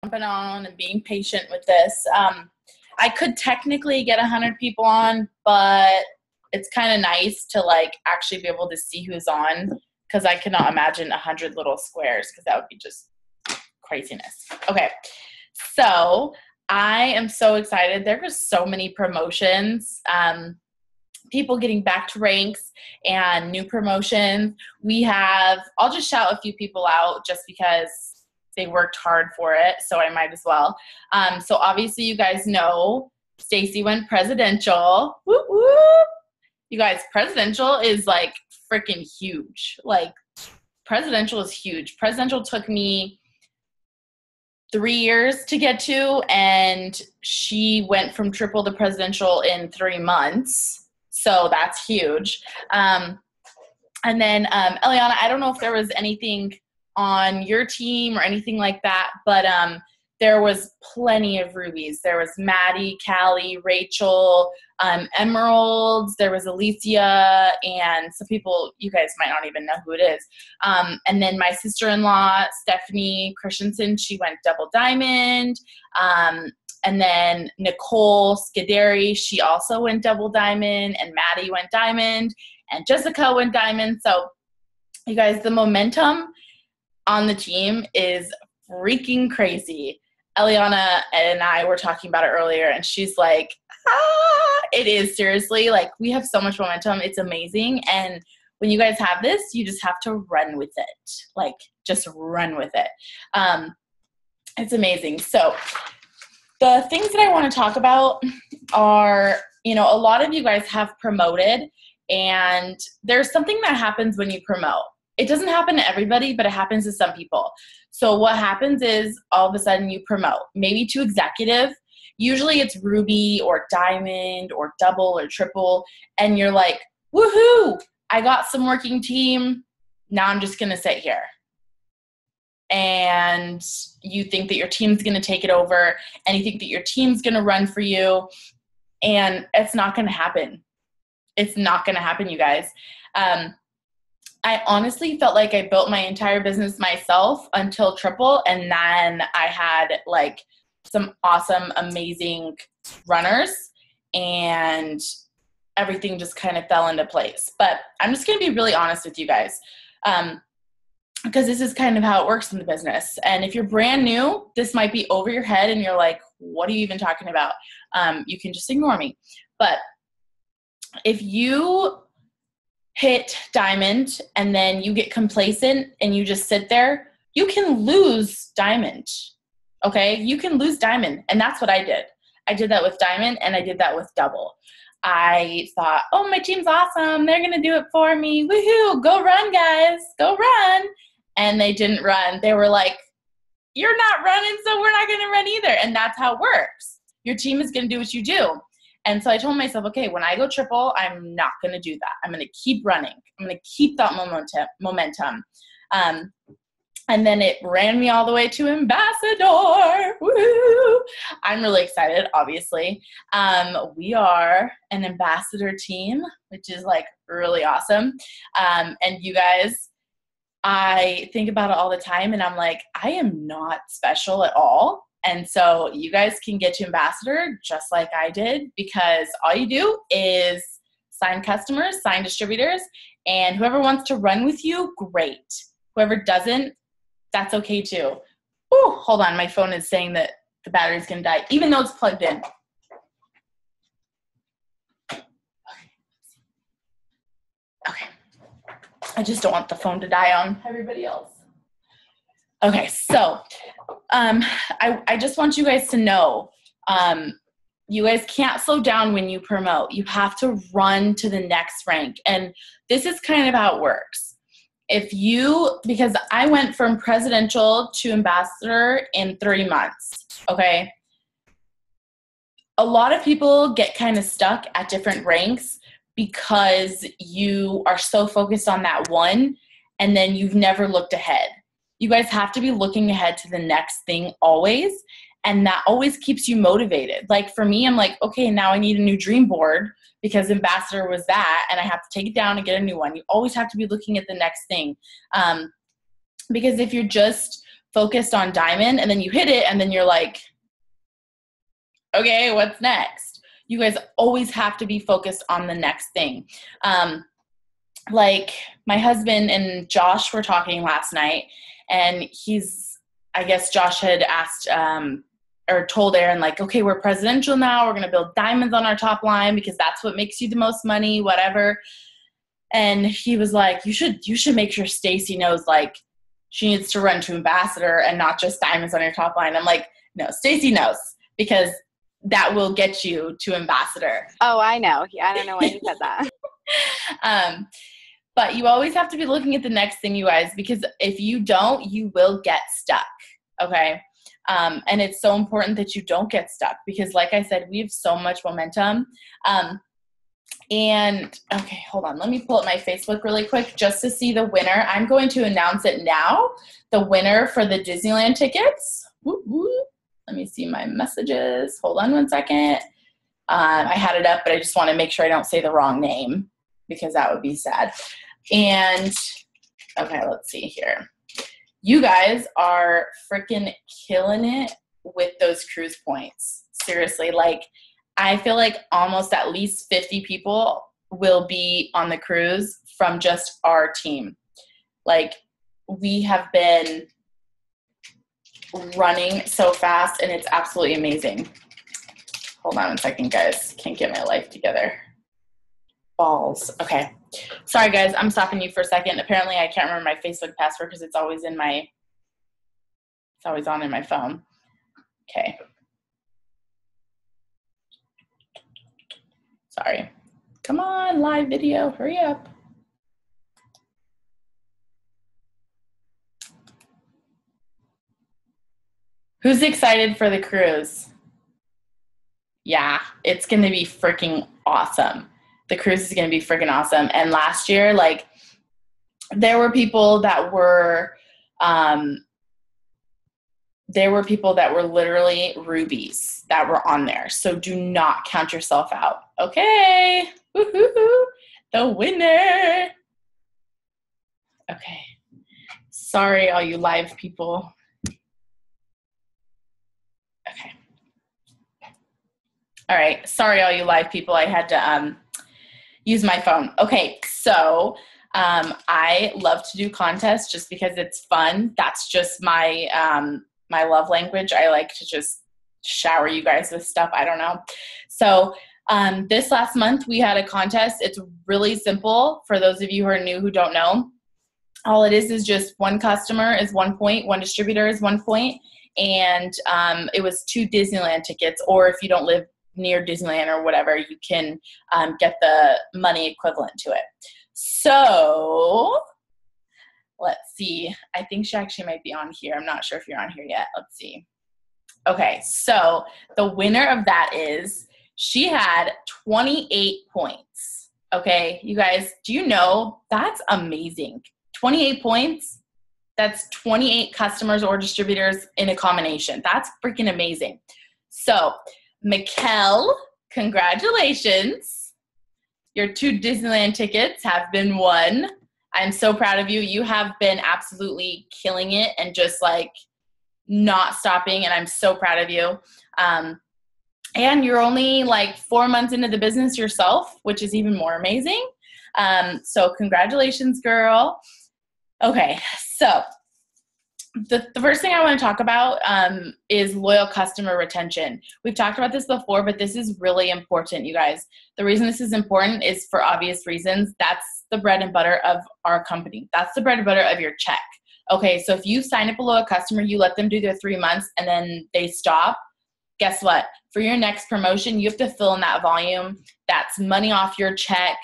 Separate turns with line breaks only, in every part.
jumping on and being patient with this. I could technically get 100 people on, but it's kind of nice to like actually be able to see who's on, because I cannot imagine 100 little squares, because that would be just craziness. Okay, so I am so excited. There were so many promotions, people getting back to ranks and new promotions. I'll just shout a few people out just because they worked hard for it, so I might as well. So obviously you guys know Stacy went presidential. Woo woo! You guys, presidential is like freaking huge. Like, presidential is huge. Presidential took me 3 years to get to, and she went from triple to presidential in 3 months. So that's huge. And then Eliana, I don't know if there was anything on your team or anything like that, but there was plenty of rubies. There was Maddie, Callie, Rachel, Emeralds, there was Alicia, and some people you guys might not even know who it is. And then my sister-in-law, Stephanie Christensen, she went double diamond. And then Nicole Scuderi, she also went double diamond, and Maddie went diamond, and Jessica went diamond. So you guys, the momentum on the team is freaking crazy. Eliana and I were talking about it earlier, and she's like, it is, seriously. Like, we have so much momentum. It's amazing. And when you guys have this, you just have to run with it. Like, just run with it. It's amazing. So the things that I want to talk about are, a lot of you guys have promoted, and there's something that happens when you promote. It doesn't happen to everybody, but it happens to some people. So what happens is all of a sudden you promote, maybe to executive. Usually it's ruby or diamond or double or triple, and you're like, woohoo, I got some working team. Now I'm just going to sit here. And you think that your team's going to take it over, and you think that your team's going to run for you, and it's not going to happen. It's not going to happen, you guys. I honestly felt like I built my entire business myself until triple, and then I had like some awesome, amazing runners, and everything just kind of fell into place. But I'm just going to be really honest with you guys, because this is kind of how it works in the business. And if you're brand new, this might be over your head, and you're like, what are you even talking about? You can just ignore me. But if you hit diamond and then you get complacent and you just sit there, you can lose diamond. Okay? You can lose diamond. And that's what I did. I did that with diamond, and I did that with double. I thought, oh, my team's awesome. They're going to do it for me. Woohoo. Go run, guys. Go run. And they didn't run. They were like, you're not running, so we're not going to run either. And that's how it works. Your team is going to do what you do. And so I told myself, okay, when I go triple, I'm not going to do that. I'm going to keep running. I'm going to keep that momentum. And then it ran me all the way to ambassador. Woo! I'm really excited, obviously. We are an ambassador team, which is like really awesome. And you guys, I think about it all the time, and I'm like, I am not special at all. And so you guys can get to ambassador just like I did, because all you do is sign customers, sign distributors, and whoever wants to run with you, great. Whoever doesn't, that's okay too. Ooh, hold on. My phone is saying that the battery's going to die, even though it's plugged in. Okay. I just don't want the phone to die on everybody else. Okay, so I just want you guys to know, you guys can't slow down when you promote. You have to run to the next rank. And this is kind of how it works. Because I went from presidential to ambassador in 3 months, okay? A lot of people get kind of stuck at different ranks because you are so focused on that one, and then you've never looked ahead. You guys have to be looking ahead to the next thing always, and that always keeps you motivated. Like for me, I'm like, okay, now I need a new dream board because ambassador was that, and I have to take it down and get a new one. You always have to be looking at the next thing. Because if you're just focused on diamond, and then you hit it, and then you're like, okay, what's next? You guys always have to be focused on the next thing. Like my husband and Josh were talking last night, and I guess Josh had asked or told Aaron, like, okay, we're presidential now. We're going to build diamonds on our top line because that's what makes you the most money, whatever. And he was like, you should make sure Stacy knows, like, she needs to run to ambassador and not just diamonds on your top line. I'm like, no, Stacy knows, because that will get you to ambassador.
Oh, I know. Yeah, I don't know why you said that.
But you always have to be looking at the next thing, you guys, because if you don't, you will get stuck. Okay. And it's so important that you don't get stuck, because like I said, we have so much momentum. And okay, hold on. Let me pull up my Facebook really quick just to see the winner. I'm going to announce it now. The winner for the Disneyland tickets. Whoop, whoop. Let me see my messages. Hold on one second. I had it up, but I just want to make sure I don't say the wrong name, because that would be sad. And okay, let's see here. You guys are freaking killing it with those cruise points. Seriously, like, I feel like almost at least 50 people will be on the cruise from just our team. Like, we have been running so fast, and it's absolutely amazing. Hold on a second, guys. Can't get my life together. Balls. Okay. Sorry, guys. I'm stopping you for a second. Apparently, I can't remember my Facebook password because it's always on in my phone. Okay. Sorry. Come on, live video. Hurry up. Who's excited for the cruise? Yeah, it's going to be freaking awesome. The cruise is going to be freaking awesome. And last year, like, there were people that were literally rubies that were on there. So do not count yourself out. Okay. Woo-hoo-hoo. The winner. Okay. Sorry, all you live people. Okay. All right. Sorry, all you live people. I had to use my phone. Okay. So I love to do contests just because it's fun. That's just my my love language. I like to just shower you guys with stuff. I don't know. So this last month we had a contest. It's really simple for those of you who are new who don't know. All it is just one customer is 1 point, one distributor is 1 point, and it was 2 Disneyland tickets, or if you don't live near Disneyland or whatever, you can get the money equivalent to it. So let's see. I think she actually might be on here. I'm not sure if you're on here yet. Let's see. Okay, so the winner of that is, she had 28 points. Okay, you guys, do you know that's amazing? 28 points. That's 28 customers or distributors in a combination. That's freaking amazing. So, Mikkel, congratulations. Your 2 Disneyland tickets have been won. I'm so proud of you. You have been absolutely killing it and just like not stopping, and I'm so proud of you. And you're only like 4 months into the business yourself, which is even more amazing. So congratulations, girl. Okay, so the first thing I want to talk about is loyal customer retention. We've talked about this before, but this is really important, you guys. The reason this is important is for obvious reasons. That's the bread and butter of our company. That's the bread and butter of your check. Okay, so if you sign up a loyal customer, you let them do their 3 months, and then they stop, guess what? For your next promotion, you have to fill in that volume. That's money off your check.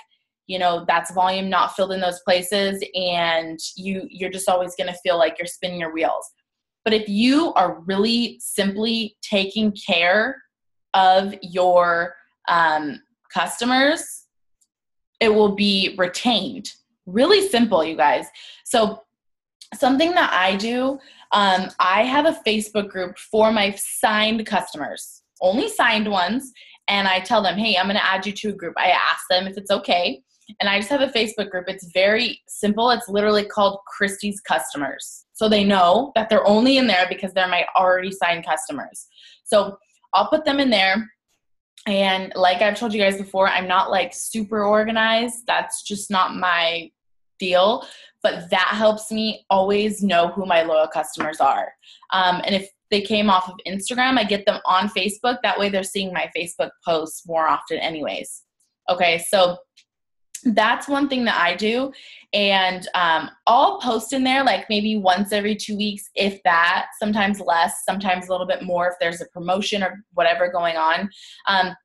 You know, that's volume not filled in those places, and you're just always going to feel like you're spinning your wheels. But if you are really simply taking care of your customers, it will be retained. Really simple, you guys. So something that I do, I have a Facebook group for my signed customers, only signed ones, and I tell them, hey, I'm going to add you to a group. I ask them if it's okay. And I just have a Facebook group. It's very simple. It's literally called Christy's Customers. So they know that they're only in there because they're my already signed customers. So I'll put them in there. And like I've told you guys before, I'm not like super organized. That's just not my deal. But that helps me always know who my loyal customers are. And if they came off of Instagram, I get them on Facebook. That way they're seeing my Facebook posts more often anyways. Okay, so that's one thing that I do. And I'll post in there like maybe once every 2 weeks, if that, sometimes less, sometimes a little bit more if there's a promotion or whatever going on.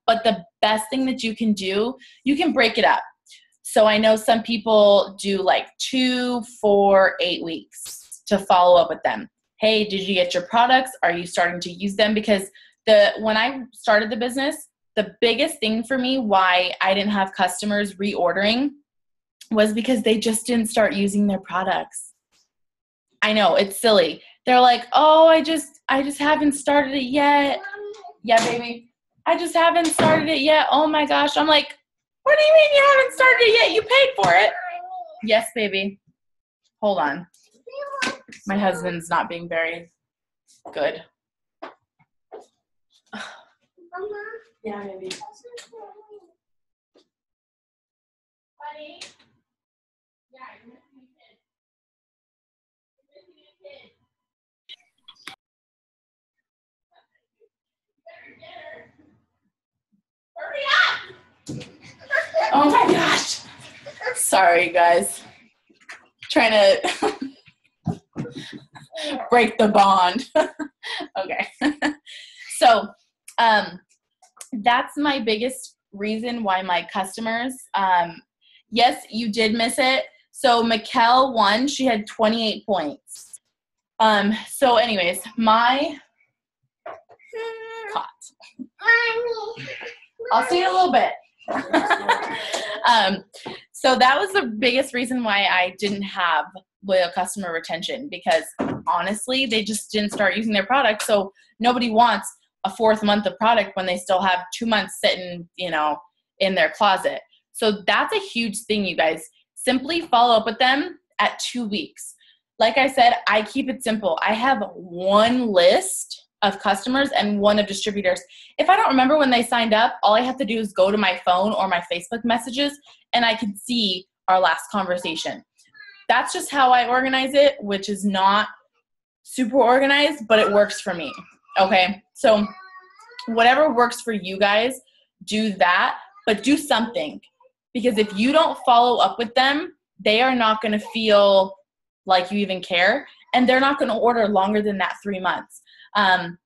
But the best thing that you can do, you can break it up. So I know some people do like 2, 4, 8 weeks to follow up with them. Hey, did you get your products? Are you starting to use them? Because when I started the business, the biggest thing for me why I didn't have customers reordering was because they just didn't start using their products. I know, it's silly. They're like, oh, I just haven't started it yet. Yeah, baby. I just haven't started it yet. Oh my gosh. I'm like, what do you mean you haven't started it yet? You paid for it. Yes, baby. Hold on. My husband's not being very good. Yeah, baby. Buddy. Yeah, you're missing a kid. You're missing a kid. Better get her. Hurry up! Oh my gosh. Sorry, guys. Trying to break the bond. Okay. So, that's my biggest reason why my customers, yes, you did miss it. So Mikkel won. She had 28 points. So anyways, my cot. I'll see you in a little bit. So that was the biggest reason why I didn't have loyal customer retention, because honestly, they just didn't start using their product. So nobody wants a 4th month of product when they still have 2 months sitting, in their closet. So that's a huge thing, you guys. Simply follow up with them at 2 weeks. Like I said, I keep it simple. I have one list of customers and one of distributors. If I don't remember when they signed up, all I have to do is go to my phone or my Facebook messages and I can see our last conversation. That's just how I organize it, which is not super organized, but it works for me. Okay, so whatever works for you guys, do that, but do something. Because if you don't follow up with them, they are not going to feel like you even care, and they're not going to order longer than that 3 months. And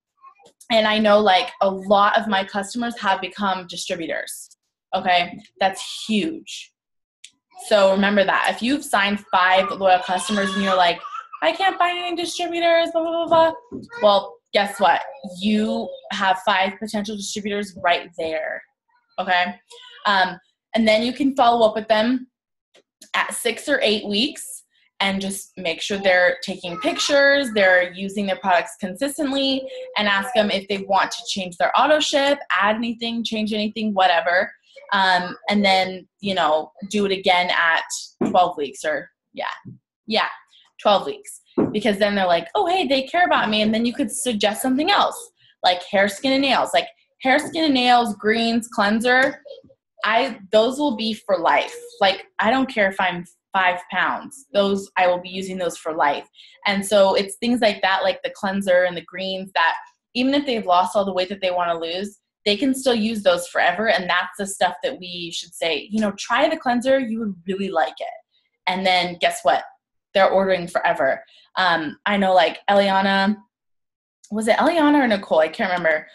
I know like a lot of my customers have become distributors. Okay, that's huge. So remember that. If you've signed 5 loyal customers and you're like, I can't find any distributors, blah, blah, blah, blah. Well, guess what? You have 5 potential distributors right there. Okay? And then you can follow up with them at 6 or 8 weeks and just make sure they're taking pictures, they're using their products consistently, and ask them if they want to change their auto ship, add anything, change anything, whatever. And then, do it again at 12 weeks or 12 weeks. Because then they're like, oh, hey, they care about me. And then you could suggest something else, like hair, skin, and nails. Like hair, skin, and nails, greens, cleanser. Those will be for life. Like, I don't care if I'm 5 pounds. Those, I will be using those for life. And so it's things like that, like the cleanser and the greens, that even if they've lost all the weight that they want to lose, they can still use those forever. And that's the stuff that we should say, try the cleanser. You would really like it. And then guess what? They're ordering forever. I know like Eliana, was it Eliana or Nicole? I can't remember.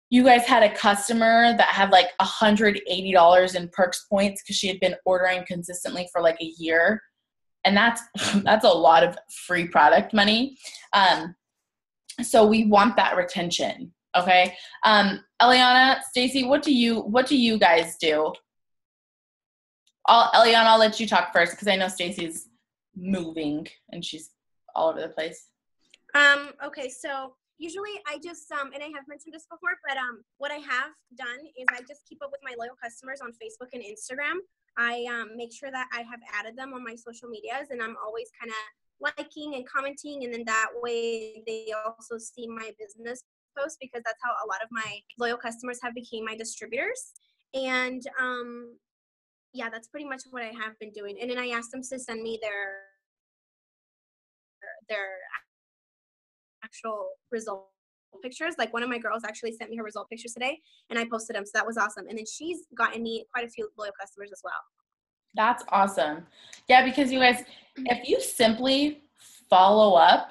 You guys had a customer that had like $180 in perks points because she had been ordering consistently for like a year. And that's a lot of free product money. So we want that retention. Okay. Eliana, Stacy, what do you guys do? Eliana, I'll let you talk first because I know Stacy's moving and she's all over the place.
Okay, so usually I just, and I have mentioned this before, but what I have done is I just keep up with my loyal customers on Facebook and Instagram. I make sure that I have added them on my social medias, and I'm always kind of liking and commenting, and then that way they also see my business post, because that's how a lot of my loyal customers have became my distributors. And yeah, that's pretty much what I have been doing. And then I asked them to send me their actual result pictures. Like one of my girls actually sent me her result pictures today, and I posted them, so that was awesome. And then she's gotten me quite a few loyal customers as well.
That's awesome. Yeah, because you guys, if you simply follow up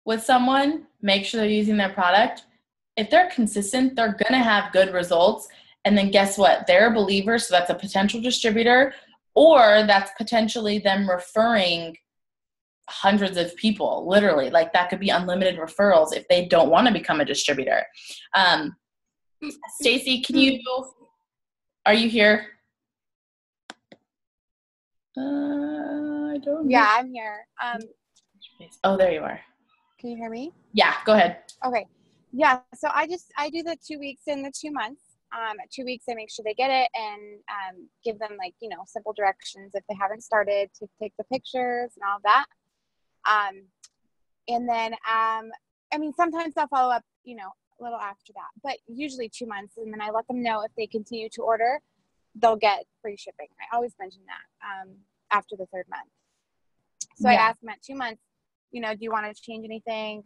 with someone, make sure they're using their product, if they're consistent, they're going to have good results. And then guess what? They're a believer, so that's a potential distributor, or that's potentially them referring hundreds of people, literally. Like that could be unlimited referrals if they don't want to become a distributor. Stacy, are you here? I don't know.
Yeah, I'm here.
Oh, there you are.
Can you hear me?
Yeah, go ahead.
Okay. Yeah, so I do the 2 weeks and the 2 months. At 2 weeks, I make sure they get it and give them like, simple directions if they haven't started to take the pictures and all of that. And then, sometimes I'll follow up, a little after that, but usually 2 months. And then I let them know if they continue to order, they'll get free shipping. I always mention that after the 3rd month. So yeah. I ask them at 2 months, do you want to change anything?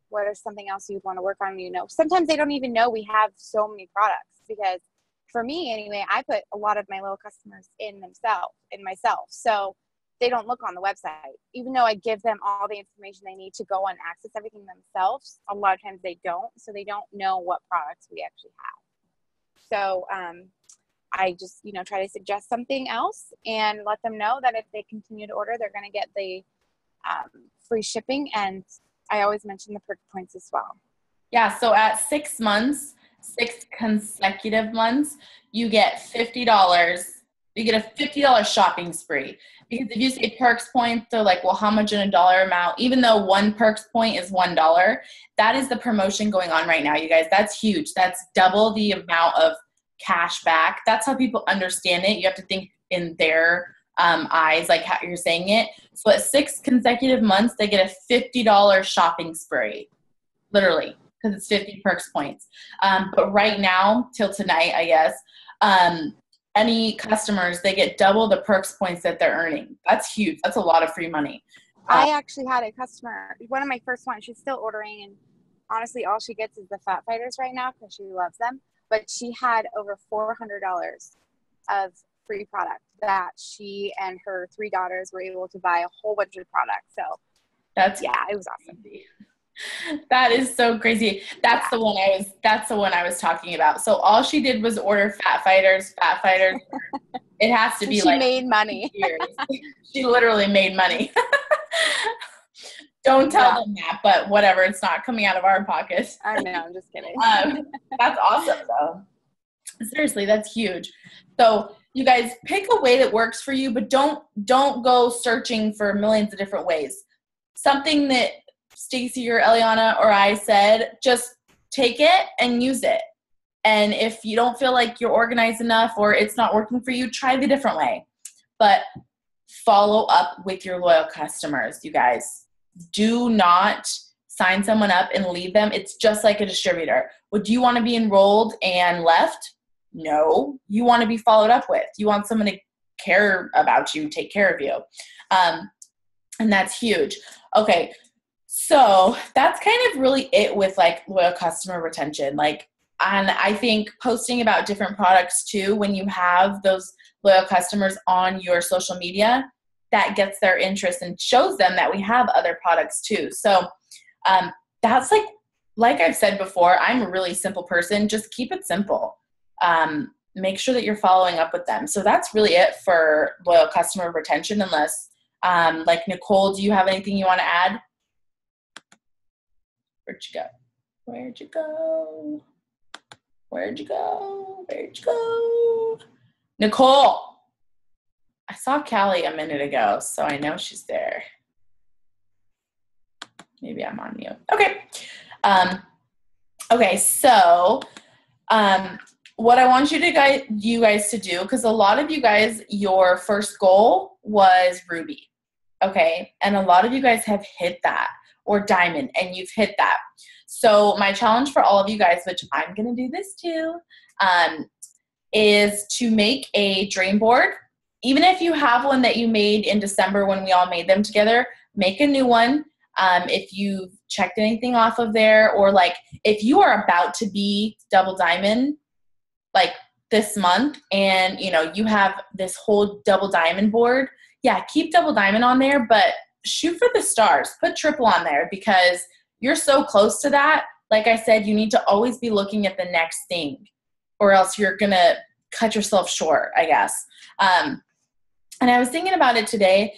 What is something else you'd want to work on? Sometimes they don't even know we have so many products, because for me anyway, I put a lot of my loyal customers in myself. So they don't look on the website, even though I give them all the information they need to go and access everything themselves. A lot of times they don't, so they don't know what products we actually have. So I just, try to suggest something else and let them know that if they continue to order, they're going to get the free shipping. And I always mention the perk points as well.
Yeah, so at 6 months, 6 consecutive months, you get $50. You get a $50 shopping spree. Because if you say perks points, they're like, well, how much in a dollar amount? Even though one perks point is $1, that is the promotion going on right now, you guys. That's huge. That's double the amount of cash back. That's how people understand it. You have to think in their eyes, like how you're saying it. So at 6 consecutive months, they get a $50 shopping spree, literally, because it's 50 perks points. But right now, till tonight, I guess, any customers, they get double the perks points that they're earning. That's huge. That's a lot of free money.
I actually had a customer, one of my first ones, she's still ordering, and honestly, all she gets is the Fat Fighters right now because she loves them. But she had over $400 of free product that she and her 3 daughters were able to buy a whole bunch of products. So it was awesome.
That is so crazy. That's the one I was talking about. So all she did was order Fat Fighters. It has to be
she made money.
She literally made money. Don't tell them that, but whatever. It's not coming out of our pockets.
I know. I'm just kidding.
That's awesome, though. Seriously, that's huge. So you guys pick a way that works for you, but don't go searching for millions of different ways. Something that Stacy or Eliana or I said, just take it and use it. And if you don't feel like you're organized enough or it's not working for you, try the different way. But follow up with your loyal customers, you guys. Do not sign someone up and leave them. It's just like a distributor. Would you want to be enrolled and left? No. You want to be followed up with. You want someone to care about you, take care of you. And that's huge. Okay. So that's kind of really it with like loyal customer retention. And I think posting about different products too, when you have those loyal customers on your social media, that gets their interest and shows them that we have other products too. So that's like I've said before, I'm a really simple person. Just keep it simple. Make sure that you're following up with them. So that's really it for loyal customer retention, unless like Nicole, do you have anything you want to add? Where'd you go? Where'd you go? Where'd you go? Where'd you go? Nicole! I saw Callie a minute ago, so I know she's there. Maybe I'm on mute. Okay. Okay, so what I want you guys to do, because a lot of you guys, your first goal was Ruby. Okay. And a lot of you guys have hit that, or diamond, and you've hit that. So my challenge for all of you guys, which I'm going to do this too, is to make a dream board. Even if you have one that you made in December when we all made them together, make a new one. If you've checked anything off of there, or like if you are about to be double diamond, like this month, and you know, you have this whole double diamond board, yeah, keep double diamond on there, but shoot for the stars. Put triple on there, because you're so close to that. Like I said, you need to always be looking at the next thing, or else you're going to cut yourself short, I guess. And I was thinking about it today.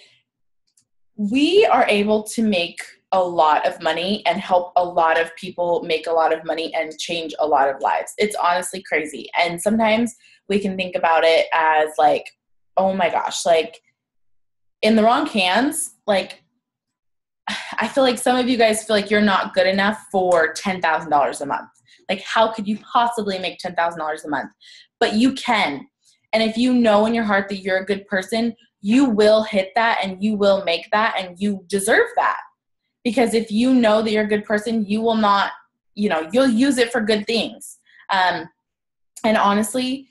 We are able to make a lot of money and help a lot of people make a lot of money and change a lot of lives. It's honestly crazy. And sometimes we can think about it as like, oh my gosh, like in the wrong hands, like I feel like some of you guys feel like you're not good enough for $10,000 a month. Like, how could you possibly make $10,000 a month? But you can. And if you know in your heart that you're a good person, you will hit that and you will make that, and you deserve that. Because if you know that you're a good person, you will not, you know, you'll use it for good things. And honestly,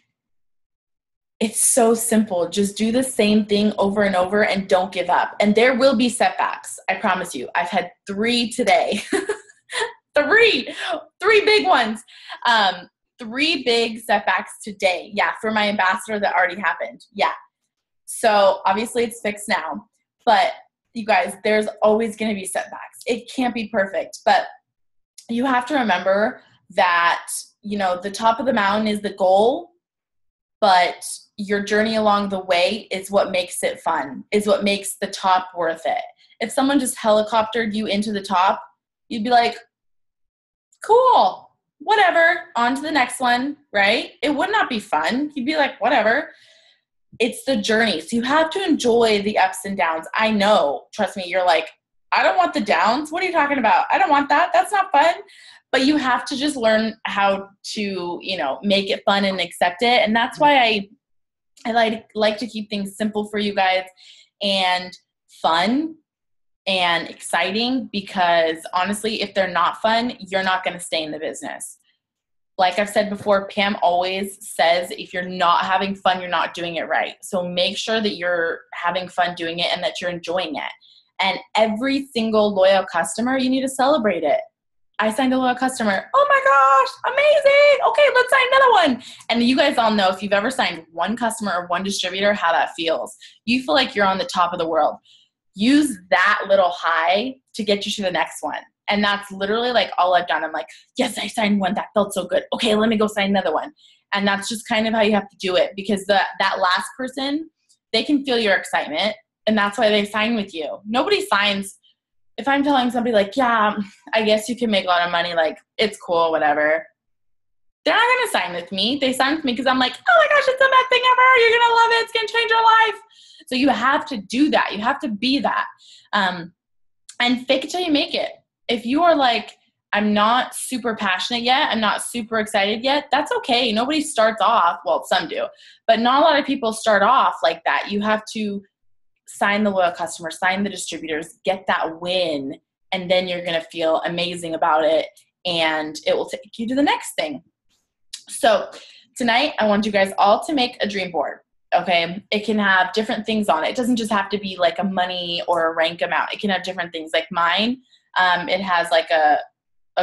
it's so simple. Just do the same thing over and over and don't give up. And there will be setbacks. I promise you. I've had 3 today. Three big ones. 3 big setbacks today. Yeah, for my ambassador that already happened. Yeah. So obviously it's fixed now. But you guys, there's always going to be setbacks. It can't be perfect. But you have to remember that, you know, the top of the mountain is the goal, but your journey along the way is what makes it fun, is what makes the top worth it. If someone just helicoptered you into the top, you'd be like, cool, whatever, on to the next one, right? It would not be fun. You'd be like, whatever. It's the journey. So you have to enjoy the ups and downs. I know, trust me, you're like, I don't want the downs. What are you talking about? I don't want that. That's not fun. But you have to just learn how to, you know, make it fun and accept it. And that's why I like to keep things simple for you guys and fun and exciting, because honestly, if they're not fun, you're not going to stay in the business. Like I've said before, Pam always says, if you're not having fun, you're not doing it right. So make sure that you're having fun doing it and that you're enjoying it. And every single loyal customer, you need to celebrate it. I signed a loyal customer. Oh my gosh, amazing. Okay, let's sign another one. And you guys all know, if you've ever signed one customer or one distributor, how that feels. You feel like you're on the top of the world. Use that little high to get you to the next one. And that's literally like all I've done. I'm like, yes, I signed one. That felt so good. Okay, let me go sign another one. And that's just kind of how you have to do it, because that last person, they can feel your excitement, and that's why they sign with you. Nobody signs. If I'm telling somebody like, yeah, I guess you can make a lot of money, like, it's cool, whatever, they're not going to sign with me. They sign with me because I'm like, oh my gosh, it's the best thing ever. You're going to love it. It's going to change your life. So you have to do that. You have to be that. And fake it till you make it. If you are like, I'm not super passionate yet, I'm not super excited yet, that's okay. Nobody starts off, well, some do, but not a lot of people start off like that. You have to sign the loyal customers, sign the distributors, get that win, and then you're going to feel amazing about it, and it will take you to the next thing. So tonight, I want you guys all to make a dream board. Okay, it can have different things on it. It doesn't just have to be like a money or a rank amount. It can have different things. Like mine, it has like a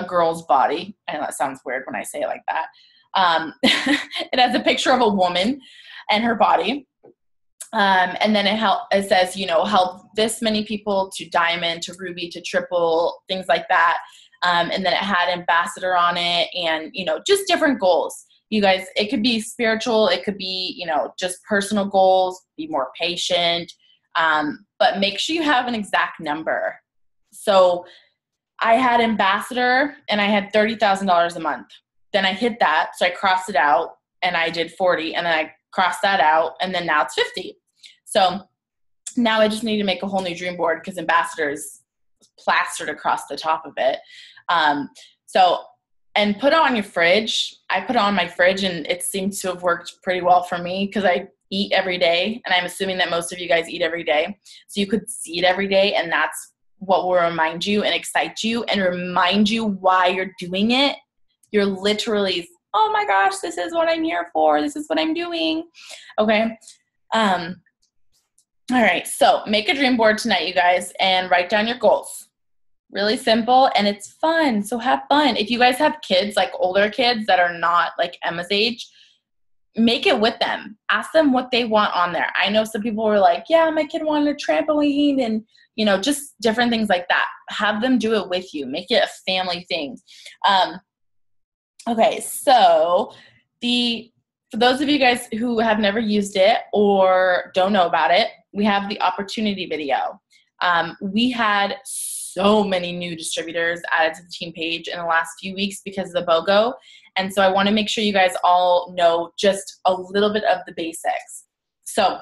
girl's body. I know that sounds weird when I say it like that. It has a picture of a woman and her body. And then it says, you know, help this many people to diamond, to ruby, to triple, things like that. And then it had ambassador on it, and, you know, just different goals. You guys, it could be spiritual. It could be, you know, just personal goals, be more patient. But make sure you have an exact number. So I had ambassador and I had $30,000 a month. Then I hit that. So I crossed it out and I did 40, and then I crossed that out, and then now it's 50. So now I just need to make a whole new dream board, because ambassador is plastered across the top of it. And put it on your fridge. I put it on my fridge, and it seems to have worked pretty well for me, because eat every day. And I'm assuming that most of you guys eat every day. So you could see it every day, and that's what will remind you and excite you and remind you why you're doing it. You're literally, oh my gosh, this is what I'm here for. This is what I'm doing. Okay. All right. So make a dream board tonight, you guys, and write down your goals. Really simple, and it's fun. So have fun. If you guys have kids, like older kids that are not like Emma's age, make it with them. Ask them what they want on there. I know some people were like, yeah, my kid wanted a trampoline and, you know, just different things like that. Have them do it with you. Make it a family thing. Okay, so for those of you guys who have never used it or don't know about it, we have the opportunity video. We had so many new distributors added to the team page in the last few weeks because of the BOGO. And so I want to make sure you guys all know just a little bit of the basics. So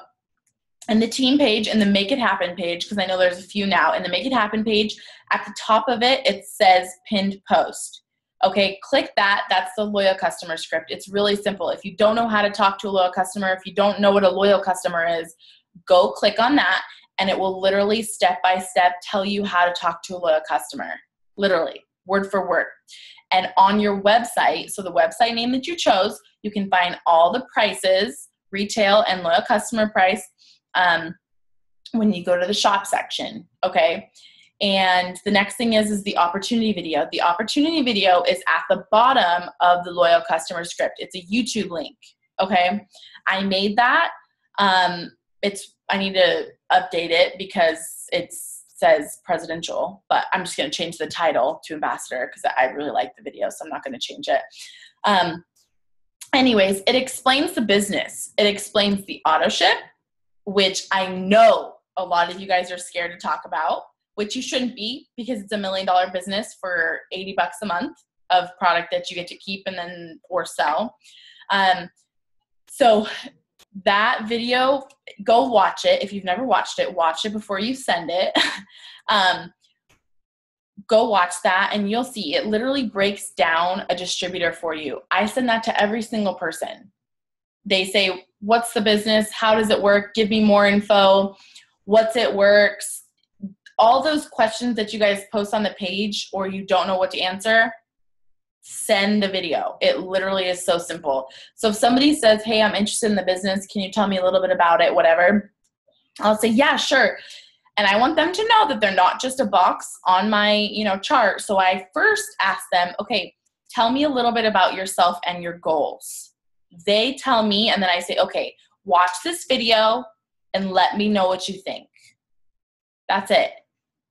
in the team page, in the Make It Happen page, because I know there's a few now, in the Make It Happen page, at the top of it, it says pinned post. Okay, click that. That's the loyal customer script. It's really simple. If you don't know how to talk to a loyal customer, if you don't know what a loyal customer is, go click on that, and it will literally step by step tell you how to talk to a loyal customer. Literally, word for word. And on your website, so the website name that you chose, you can find all the prices, retail and loyal customer price, when you go to the shop section, okay? And the next thing is the opportunity video. The opportunity video is at the bottom of the loyal customer script. It's a YouTube link, okay? I made that. I need to update it because it says presidential, but I'm just going to change the title to ambassador because I really like the video, so I'm not going to change it. Anyways, it explains the business. It explains the auto ship, which I know a lot of you guys are scared to talk about, which you shouldn't be because it's $1 million business for $80 a month of product that you get to keep and then or sell. So that video, go watch it. If you've never watched it, watch it before you send it. Go watch that and you'll see it literally breaks down a distributor for you. I send that to every single person. They say, what's the business? How does it work? Give me more info. What's it works? All those questions that you guys post on the page or you don't know what to answer, send the video. It literally is so simple. So if somebody says, hey, I'm interested in the business, can you tell me a little bit about it, whatever, I'll say, yeah, sure. And I want them to know that they're not just a box on my, chart. So I first ask them, okay, tell me a little bit about yourself and your goals. They tell me, and then I say, okay, watch this video and let me know what you think. That's it.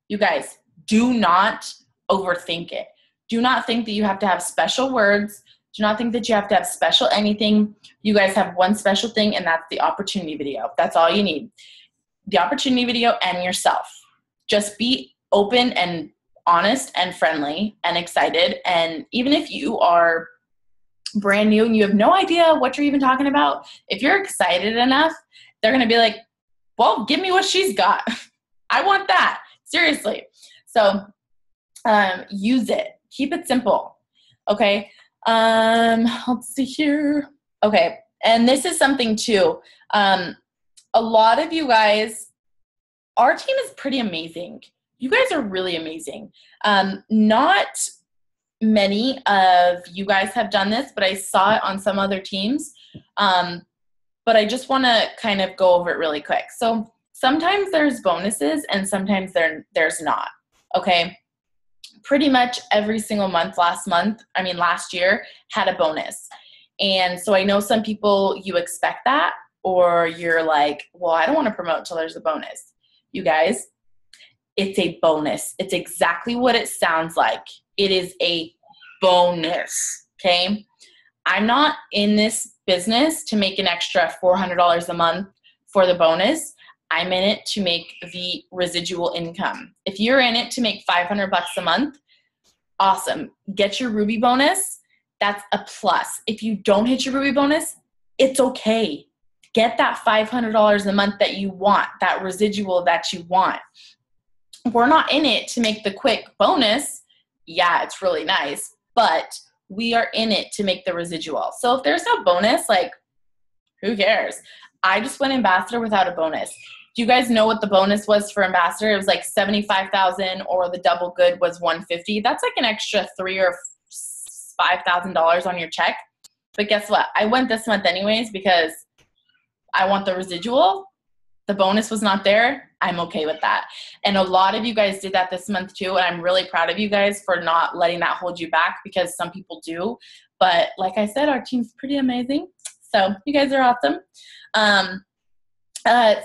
You guys, do not overthink it. Do not think that you have to have special words. Do not think that you have to have special anything. You guys have one special thing, and that's the opportunity video. That's all you need. The opportunity video and yourself. Just be open and honest and friendly and excited. And even if you are brand new and you have no idea what you're even talking about, if you're excited enough, they're going to be like, well, give me what she's got. I want that. Seriously. So use it. Keep it simple. Okay. Let's see here. Okay. And this is something too. A lot of you guys, our team is pretty amazing. You guys are really amazing. Not many of you guys have done this, but I saw it on some other teams. But I just want to kind of go over it really quick. So sometimes there's bonuses and sometimes there's not. Okay. Pretty much every single month last year had a bonus. And so I know some people, you expect that, or you're like, well, I don't want to promote until there's a bonus. You guys, it's a bonus. It's exactly what it sounds like. It is a bonus, okay? I'm not in this business to make an extra $400 a month for the bonus. I'm in it to make the residual income. If you're in it to make $500 a month, awesome. Get your Ruby bonus. That's a plus. If you don't hit your Ruby bonus, it's okay. Get that $500 a month that you want, that residual that you want. We're not in it to make the quick bonus. Yeah, it's really nice, but we are in it to make the residual. So if there's no bonus, like, who cares? I just went ambassador without a bonus. Do you guys know what the bonus was for ambassador? It was like $75,000, or the double good was $150,000. That's like an extra $3,000 or $5,000 on your check. But guess what? I went this month anyways because I want the residual. The bonus was not there. I'm okay with that. And a lot of you guys did that this month too. And I'm really proud of you guys for not letting that hold you back, because some people do. But like I said, our team's pretty amazing. So you guys are awesome.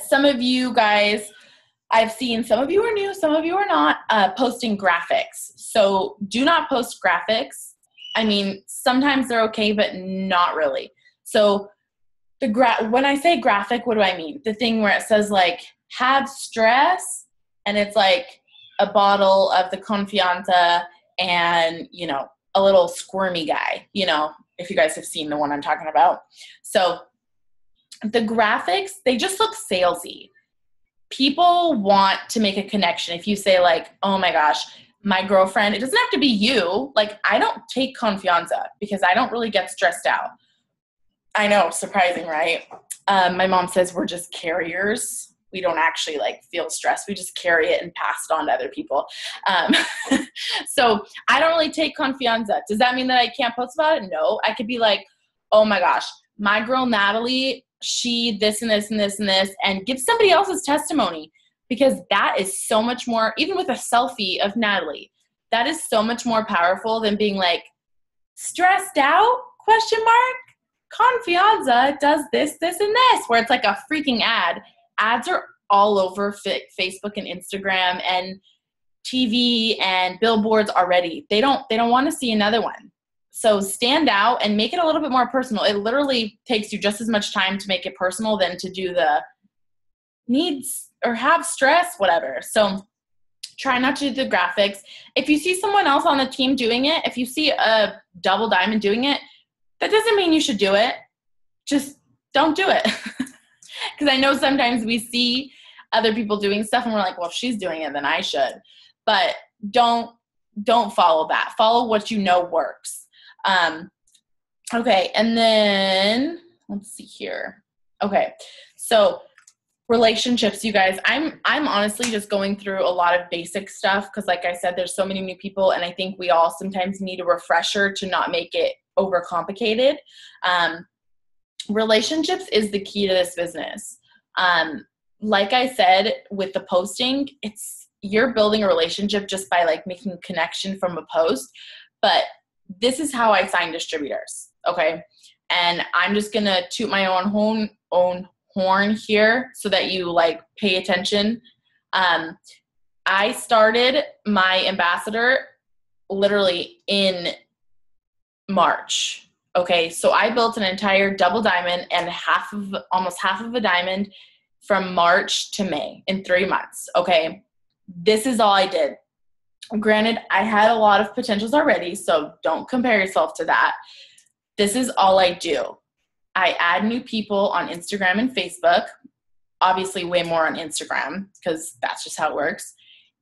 Some of you guys, I've seen, some of you are new, some of you are not, posting graphics. So do not post graphics. I mean, sometimes they're okay, but not really. So when I say graphic, what do I mean? The thing where it says like, have stress, and it's like a bottle of the Confianza and, you know, a little squirmy guy, you know, if you guys have seen the one I'm talking about. So the graphics, they just look salesy. People want to make a connection. If you say like, oh my gosh, my girlfriend, it doesn't have to be you. Like, I don't take Confianza because I don't really get stressed out. I know, surprising, right? My mom says we're just carriers. We don't actually like feel stressed. We just carry it and pass it on to other people. So I don't really take Confianza. Does that mean that I can't post about it? No. I could be like, oh my gosh, my girl Natalie, she this and this and this and this, and give somebody else's testimony, because that is so much more, even with a selfie of Natalie, that is so much more powerful than being like, stressed out, ? Confianza does this, this, and this, where it's like a freaking ad. Ads are all over Facebook and Instagram and TV and billboards already. They don't want to see another one. So stand out and make it a little bit more personal. It literally takes you just as much time to make it personal than to do the needs or have stress, whatever. So try not to do the graphics. If you see someone else on the team doing it, if you see a double diamond doing it, that doesn't mean you should do it. Just don't do it. Because I know sometimes we see other people doing stuff and we're like, well, if she's doing it, then I should. But don't follow that. Follow what you know works. Okay, and then let's see here. Okay, so relationships, you guys. I'm honestly just going through a lot of basic stuff because, like I said, there's so many new people, and I think we all sometimes need a refresher to not make it overcomplicated. Relationships is the key to this business. Like I said, with the posting, you're building a relationship just by like making a connection from a post. But this is how I sign distributors, okay? And I'm just gonna toot my own horn here so that you like pay attention. I started my ambassador literally in March. Okay, so I built an entire double diamond and almost half of a diamond from March to May in 3 months. Okay, this is all I did. Granted, I had a lot of potentials already, so don't compare yourself to that. This is all I do. I add new people on Instagram and Facebook, obviously way more on Instagram because that's just how it works.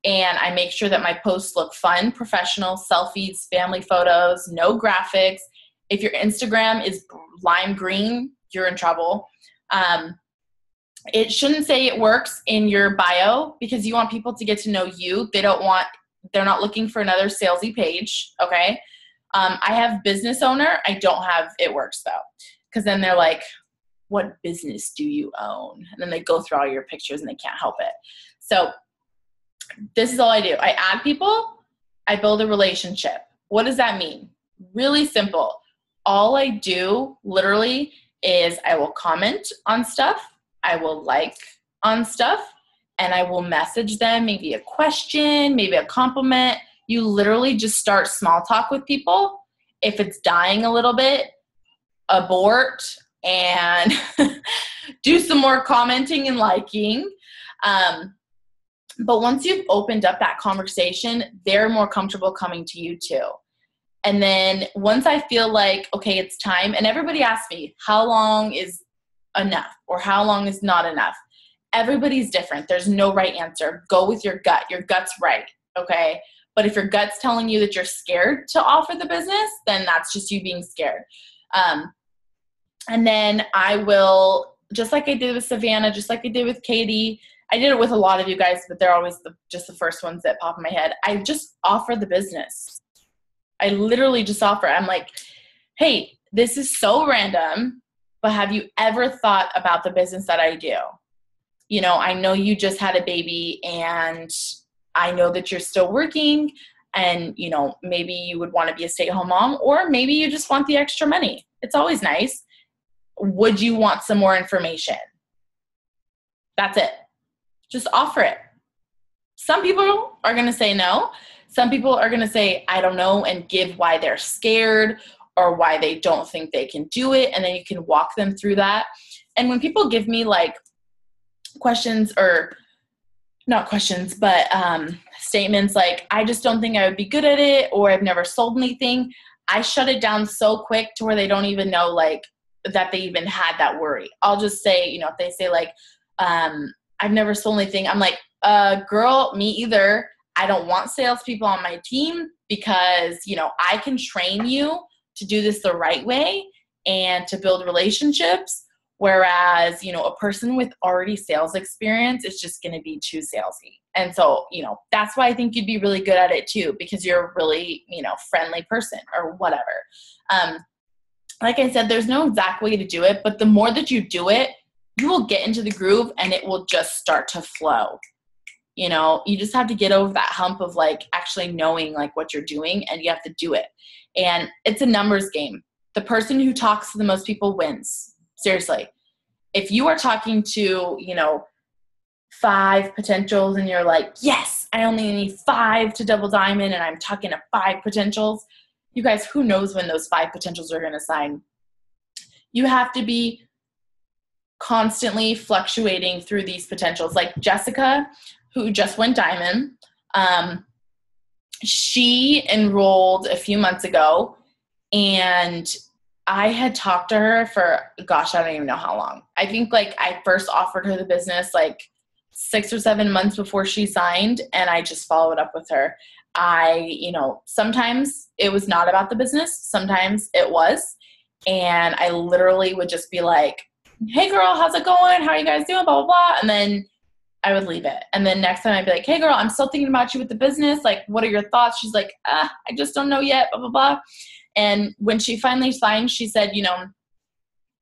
And I make sure that my posts look fun, professional, selfies, family photos, no graphics. If your Instagram is lime green, you're in trouble. It shouldn't say it works in your bio because you want people to get to know you. They're not looking for another salesy page, okay? I have business owner. I don't have it works though. Because then they're like, what business do you own? And then they go through all your pictures and they can't help it. So this is all I do. I add people. I build a relationship. What does that mean? Really simple. All I do literally is I will comment on stuff. I will like on stuff. And I will message them, maybe a question, maybe a compliment. You literally just start small talk with people. If it's dying a little bit, abort and do some more commenting and liking. But once you've opened up that conversation, they're more comfortable coming to you too. And then once I feel like, okay, it's time, and everybody asks me, how long is enough or how long is not enough? Everybody's different. There's no right answer. Go with your gut. Your gut's right, okay? But if your gut's telling you that you're scared to offer the business, then that's just you being scared. And then I will just like I did with Savannah, just like I did with Katie. I did it with a lot of you guys, but they're always just the first ones that pop in my head. I just offer the business. I literally just offer. I'm like, hey, this is so random, but have you ever thought about the business that I do? You know, I know you just had a baby and I know that you're still working and, you know, maybe you would want to be a stay-at-home mom, or maybe you just want the extra money. It's always nice. Would you want some more information? That's it. Just offer it. Some people are going to say no. Some people are going to say, I don't know, and give why they're scared or why they don't think they can do it. And then you can walk them through that. And when people give me like questions, or not questions, but statements like, I just don't think I would be good at it, or I've never sold anything, I shut it down so quick to where they don't even know like that they even had that worry. I'll just say, you know, if they say like, I've never sold anything, I'm like, girl, me either. I don't want salespeople on my team because, you know, I can train you to do this the right way and to build relationships. Whereas, you know, a person with already sales experience is just going to be too salesy. And so, you know, that's why I think you'd be really good at it too, because you're a really, you know, friendly person or whatever. Like I said, there's no exact way to do it, but the more that you do it, you will get into the groove and it will just start to flow. You know, you just have to get over that hump of like actually knowing like what you're doing, and you have to do it. And it's a numbers game. The person who talks to the most people wins. Seriously. If you are talking to, you know, 5 potentials and you're like, yes, I only need 5 to double diamond, and I'm talking to 5 potentials, you guys, who knows when those 5 potentials are going to sign? You have to be constantly fluctuating through these potentials. Like Jessica, who just went diamond, she enrolled a few months ago, and I had talked to her for, gosh, I don't even know how long. I think like I first offered her the business like 6 or 7 months before she signed, and I just followed up with her. You know, sometimes it was not about the business. Sometimes it was. And I literally would just be like, hey girl, how's it going? How are you guys doing? Blah, blah, blah. And then I would leave it. And then next time I'd be like, hey girl, I'm still thinking about you with the business. Like, what are your thoughts? She's like, I just don't know yet, blah, blah, blah. And when she finally signed, she said, you know,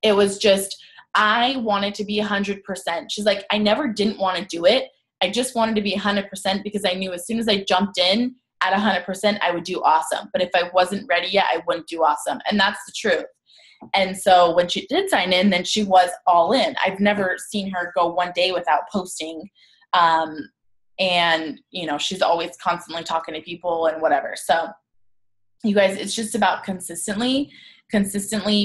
it was just, I wanted to be 100%. She's like, I never didn't want to do it. I just wanted to be 100% because I knew as soon as I jumped in at 100%, I would do awesome. But if I wasn't ready yet, I wouldn't do awesome. And that's the truth. And so when she did sign in, then she was all in. I've never seen her go one day without posting. And, you know, she's always constantly talking to people and whatever. So you guys, it's just about consistently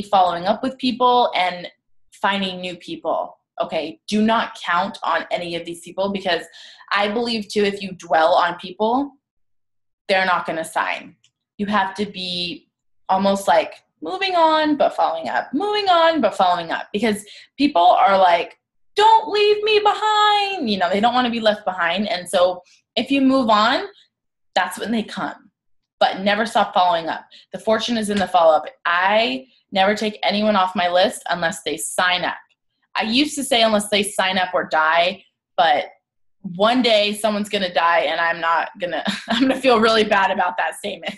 following up with people and finding new people. Okay. Do not count on any of these people, because I believe too, if you dwell on people, they're not going to sign. You have to be almost like moving on, but following up, moving on, but following up, because people are like, don't leave me behind. You know, they don't want to be left behind. And so if you move on, that's when they come. But never stop following up. The fortune is in the follow-up. I never take anyone off my list unless they sign up. I used to say unless they sign up or die, but one day someone's going to die, and I'm going to feel really bad about that statement.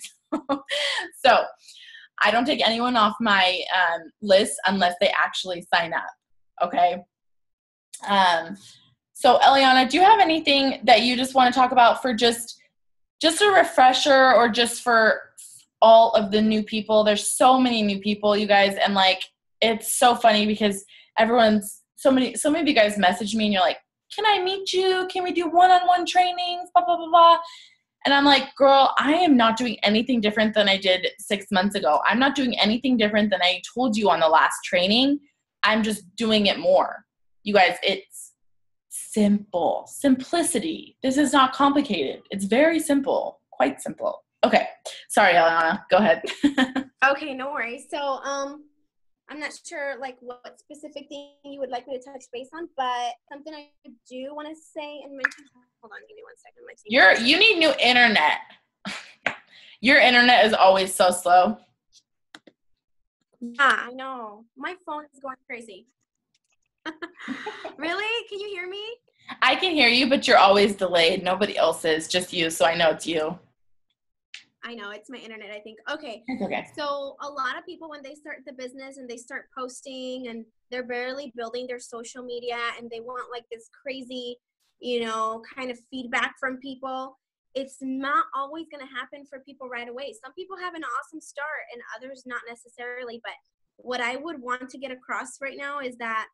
So I don't take anyone off my list unless they actually sign up. Okay. So Eliana, do you have anything that you just want to talk about for just a refresher, or just for all of the new people? There's so many new people, you guys. And like, it's so funny because so many of you guys message me and you're like, can I meet you? Can we do one-on-one trainings? Blah, blah, blah, blah. And I'm like, girl, I am not doing anything different than I did 6 months ago. I'm not doing anything different than I told you on the last training. I'm just doing it more. You guys, it's simple. Simplicity. This is not complicated. It's very simple. Quite simple. Okay. Sorry, Eliana. Go ahead.
Okay, no worries. So, I'm not sure like what specific thing you would like me to touch base on, but something I do want to say and mention. Hold on, give me 1 second.
You need new internet. Your internet is always so slow.
Yeah, I know. My phone is going crazy. Really? Can you hear me?
I can hear you, but you're always delayed. Nobody else is, just you, so I know it's you.
I know, it's my internet, I think. Okay.
It's okay.
So a lot of people, when they start the business and they start posting and they're barely building their social media and they want like this crazy, kind of feedback from people, it's not always going to happen for people right away. Some people have an awesome start and others not necessarily. But what I would want to get across right now is that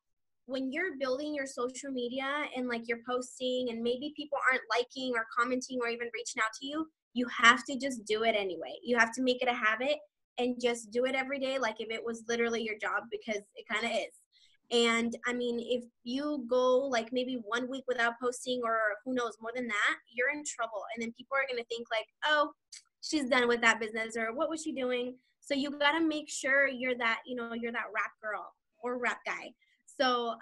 when you're building your social media and like you're posting and maybe people aren't liking or commenting or even reaching out to you, you have to just do it anyway. You have to make it a habit and just do it every day, like if it was literally your job, because it kind of is. And I mean, if you go like maybe 1 week without posting, or who knows, more than that, you're in trouble. And then people are going to think like, oh, she's done with that business, or what was she doing? So you got to make sure you're that, you're that rap girl or rap guy. So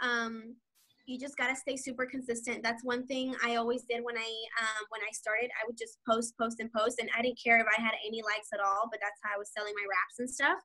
you just got to stay super consistent. That's one thing I always did when I started. I would just post, and I didn't care if I had any likes at all, but that's how I was selling my raps and stuff.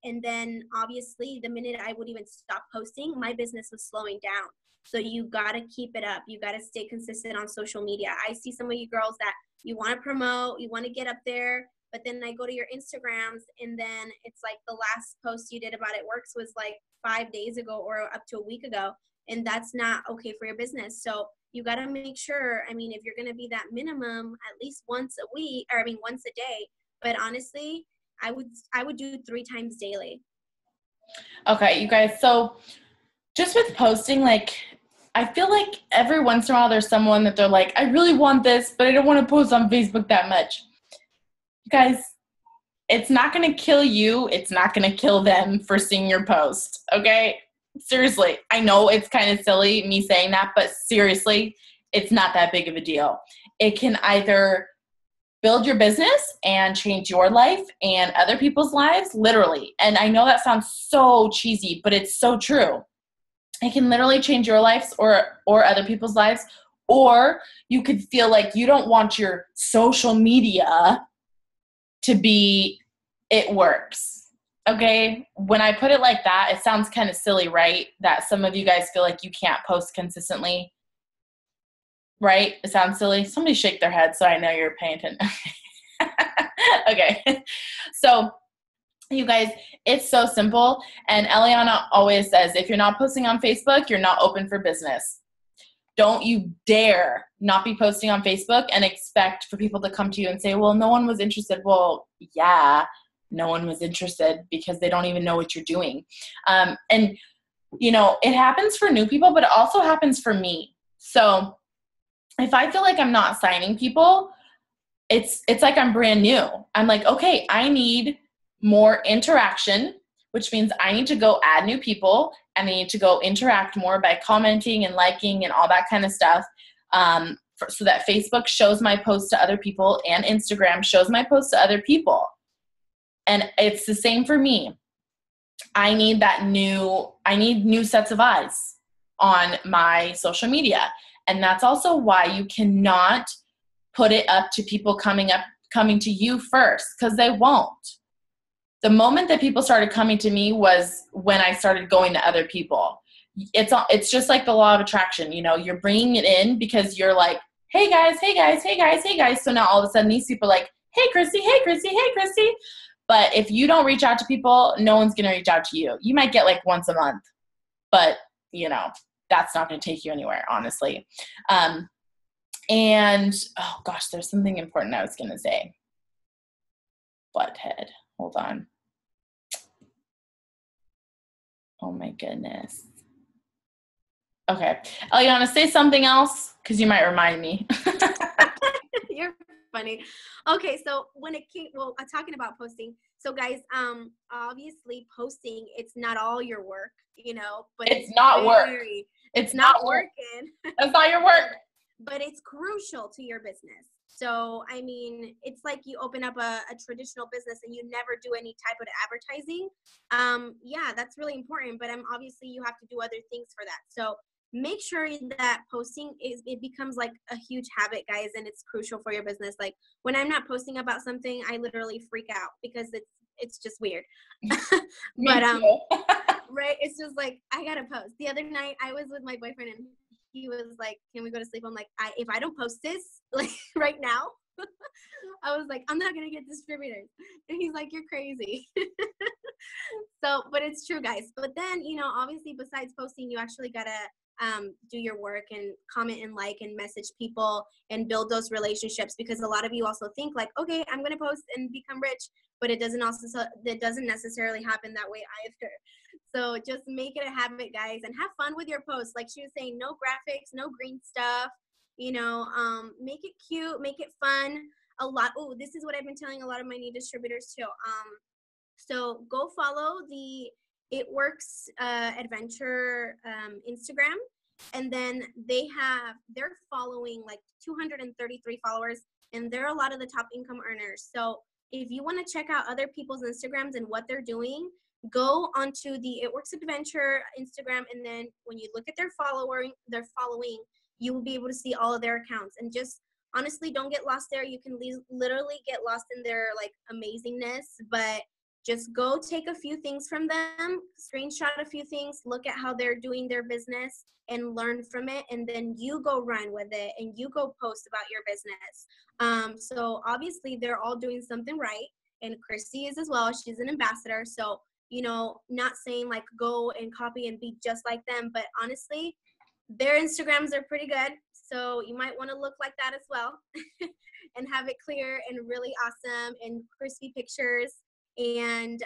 And then obviously the minute I would even stop posting, my business was slowing down. So you got to keep it up. You got to stay consistent on social media. I see some of you girls that you want to promote, you want to get up there, but then I go to your Instagrams and then it's like the last post you did about It Works was like 5 days ago or up to a week ago. And that's not okay for your business. So you got to make sure, I mean, if you're going to be that minimum at least once a week, or once a day, but honestly, I would do 3 times daily.
Okay, you guys. So just with posting, like, I feel like every once in a while there's someone that they're like, I really want this, but I don't want to post on Facebook that much. Guys, it's not going to kill you. It's not going to kill them for seeing your post. Okay? Seriously. I know it's kind of silly me saying that, but seriously, it's not that big of a deal. It can either build your business and change your life and other people's lives, literally. And I know that sounds so cheesy, but it's so true. It can literally change your lives or other people's lives. Or you could feel like you don't want your social media to be It Works. Okay? When I put it like that, it sounds kind of silly, right? That some of you guys feel like you can't post consistently. Right? It sounds silly. Somebody shake their head so I know you're paying attention. Okay. So you guys, it's so simple. And Eliana always says, if you're not posting on Facebook, you're not open for business. Don't you dare not be posting on Facebook and expect for people to come to you and say, well, no one was interested. Well, yeah, no one was interested because they don't even know what you're doing. And, it happens for new people, but it also happens for me. So if I feel like I'm not signing people, it's like I'm brand new. I'm like, okay, I need more interaction, which means I need to go add new people and I need to go interact more by commenting and liking and all that kind of stuff, so that Facebook shows my posts to other people and Instagram shows my posts to other people. And it's the same for me. I need new sets of eyes on my social media. And that's also why you cannot put it up to people coming to you first, because they won't. The moment that people started coming to me was when I started going to other people. It's just like the law of attraction. You're bringing it in because you're like, hey guys, hey guys, hey guys, hey guys. So now all of a sudden these people are like, hey Christy, hey Christy, hey Christy. But if you don't reach out to people, no one's going to reach out to you. You might get like once a month, but that's not going to take you anywhere, honestly. And oh gosh, there's something important I was going to say. Butthead. Hold on. Oh my goodness. Okay. Eliana, say something else because you might remind me.
You're funny. Okay, so when it came, talking about posting. So guys, obviously posting, it's not all your work, but
it's not work.
It's not working.
That's not your work.
But it's crucial to your business. So, I mean, it's like you open up a traditional business and you never do any type of advertising. Yeah, that's really important, but obviously you have to do other things for that. So make sure that posting it becomes like a huge habit, guys, and it's crucial for your business. Like when I'm not posting about something, I literally freak out because it's just weird. But Right? It's just like, I gotta post. The other night I was with my boyfriend and he was like, can we go to sleep? I'm like, if I don't post this like right now, I was like, I'm not gonna get distributors. And he's like, you're crazy. So, but it's true, guys. But then, you know, obviously besides posting, you actually gotta do your work and comment and like and message people and build those relationships, because a lot of you also think like, okay, I'm gonna post and become rich, but it doesn't necessarily happen that way either. So just make it a habit, guys, and have fun with your posts. Like she was saying, no graphics, no green stuff, you know, make it cute, make it fun. This is what I've been telling a lot of my new distributors too. So go follow the It Works Adventure Instagram, and then they're following like 233 followers, and they're a lot of the top income earners. So if you want to check out other people's Instagrams and what they're doing, go onto the It Works Adventure Instagram, and then when you look at their following, you will be able to see all of their accounts. And just honestly, don't get lost there. You can literally get lost in their like amazingness, but just go take a few things from them, screenshot a few things, look at how they're doing their business and learn from it. And then you go run with it and you go post about your business. So obviously they're all doing something right. And Christy is as well. She's an ambassador. So, you know, not saying like go and copy and be just like them, but honestly, their Instagrams are pretty good. So you might want to look like that as well and have it clear and really awesome and crispy pictures. And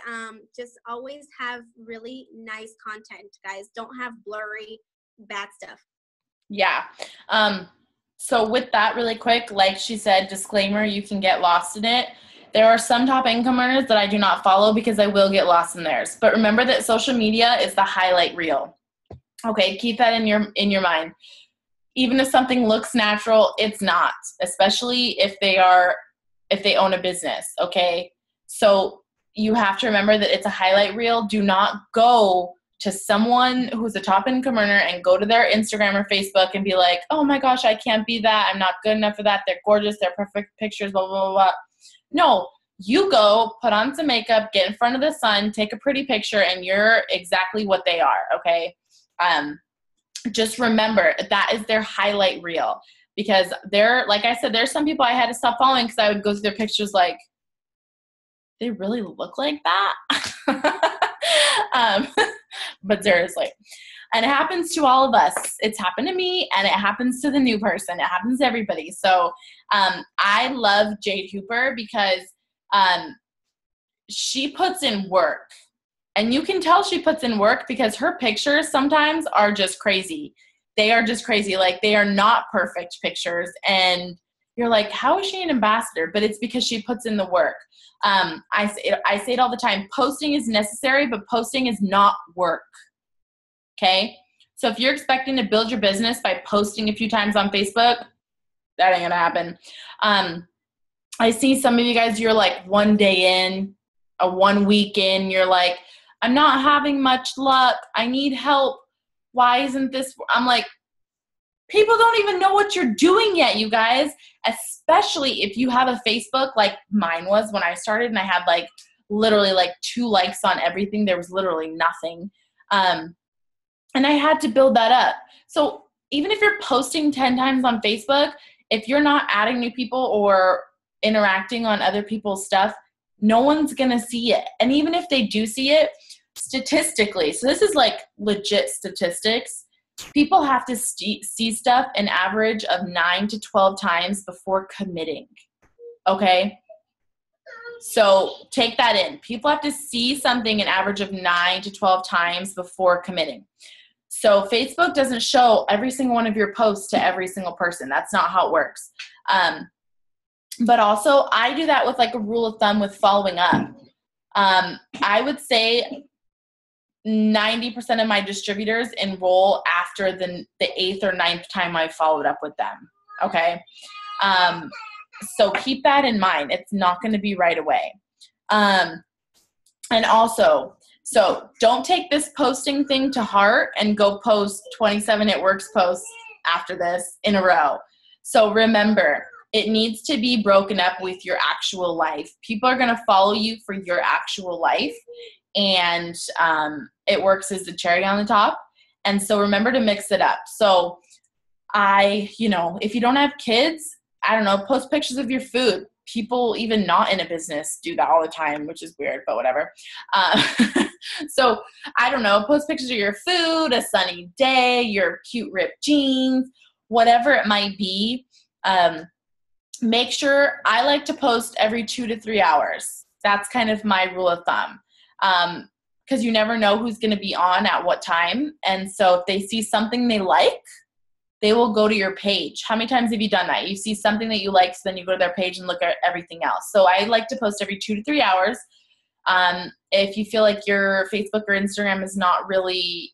just always have really nice content, guys. Don't have blurry, bad stuff.
Yeah. So with that really quick, like she said, disclaimer, you can get lost in it. There are some top income earners that I do not follow because I will get lost in theirs. But remember that social media is the highlight reel. Okay, keep that in your mind. Even if something looks natural, it's not, especially if they own a business, okay? So you have to remember that it's a highlight reel. Do not go to someone who's a top income earner and go to their Instagram or Facebook and be like, oh my gosh, I can't be that. I'm not good enough for that. They're gorgeous. They're perfect pictures, blah, blah, blah, blah. No, you go put on some makeup, get in front of the sun, take a pretty picture, and you're exactly what they are, okay? Just remember that is their highlight reel, because like I said, there's some people I had to stop following because I would go through their pictures like, they really look like that? But seriously. And it happens to all of us. It's happened to me, and it happens to the new person. It happens to everybody. So I love Jade Hooper because she puts in work. And you can tell she puts in work because her pictures sometimes are just crazy. They are just crazy. Like, they are not perfect pictures. And you're like, how is she an ambassador? But it's because she puts in the work. I say it all the time. Posting is necessary, but posting is not work. Okay? So if you're expecting to build your business by posting a few times on Facebook, that ain't gonna happen. I see some of you guys, you're like 1 day in, 1 week in, you're like, I'm not having much luck. I need help. Why isn't this? I'm like, people don't even know what you're doing yet, you guys, especially if you have a Facebook like mine was when I started, and I had like literally like 2 likes on everything. There was literally nothing. And I had to build that up. So even if you're posting 10 times on Facebook, if you're not adding new people or interacting on other people's stuff, no one's going to see it. And even if they do see it, statistically, so this is like legit statistics, people have to see stuff an average of 9 to 12 times before committing. Okay? So take that in. People have to see something an average of 9 to 12 times before committing. So Facebook doesn't show every single one of your posts to every single person. That's not how it works. But also, I do that with like a rule of thumb with following up. I would say 90% of my distributors enroll after the 8th or 9th time I followed up with them. Okay. So keep that in mind. It's not going to be right away. And also, so don't take this posting thing to heart and go post 27 It Works posts after this in a row. So remember, it needs to be broken up with your actual life. People are going to follow you for your actual life. and it works as the cherry on the top. And so remember to mix it up. So if you don't have kids, I don't know, post pictures of your food. People even not in a business do that all the time, which is weird, but whatever. So I don't know, post pictures of your food, a sunny day, your cute ripped jeans, whatever it might be. Make sure, I like to post every 2 to 3 hours. That's kind of my rule of thumb. Because you never know who's going to be on at what time. And so if they see something they like, they will go to your page. How many times have you done that? You see something that you like, so then you go to their page and look at everything else. So I like to post every 2 to 3 hours. If you feel like your Facebook or Instagram is not really,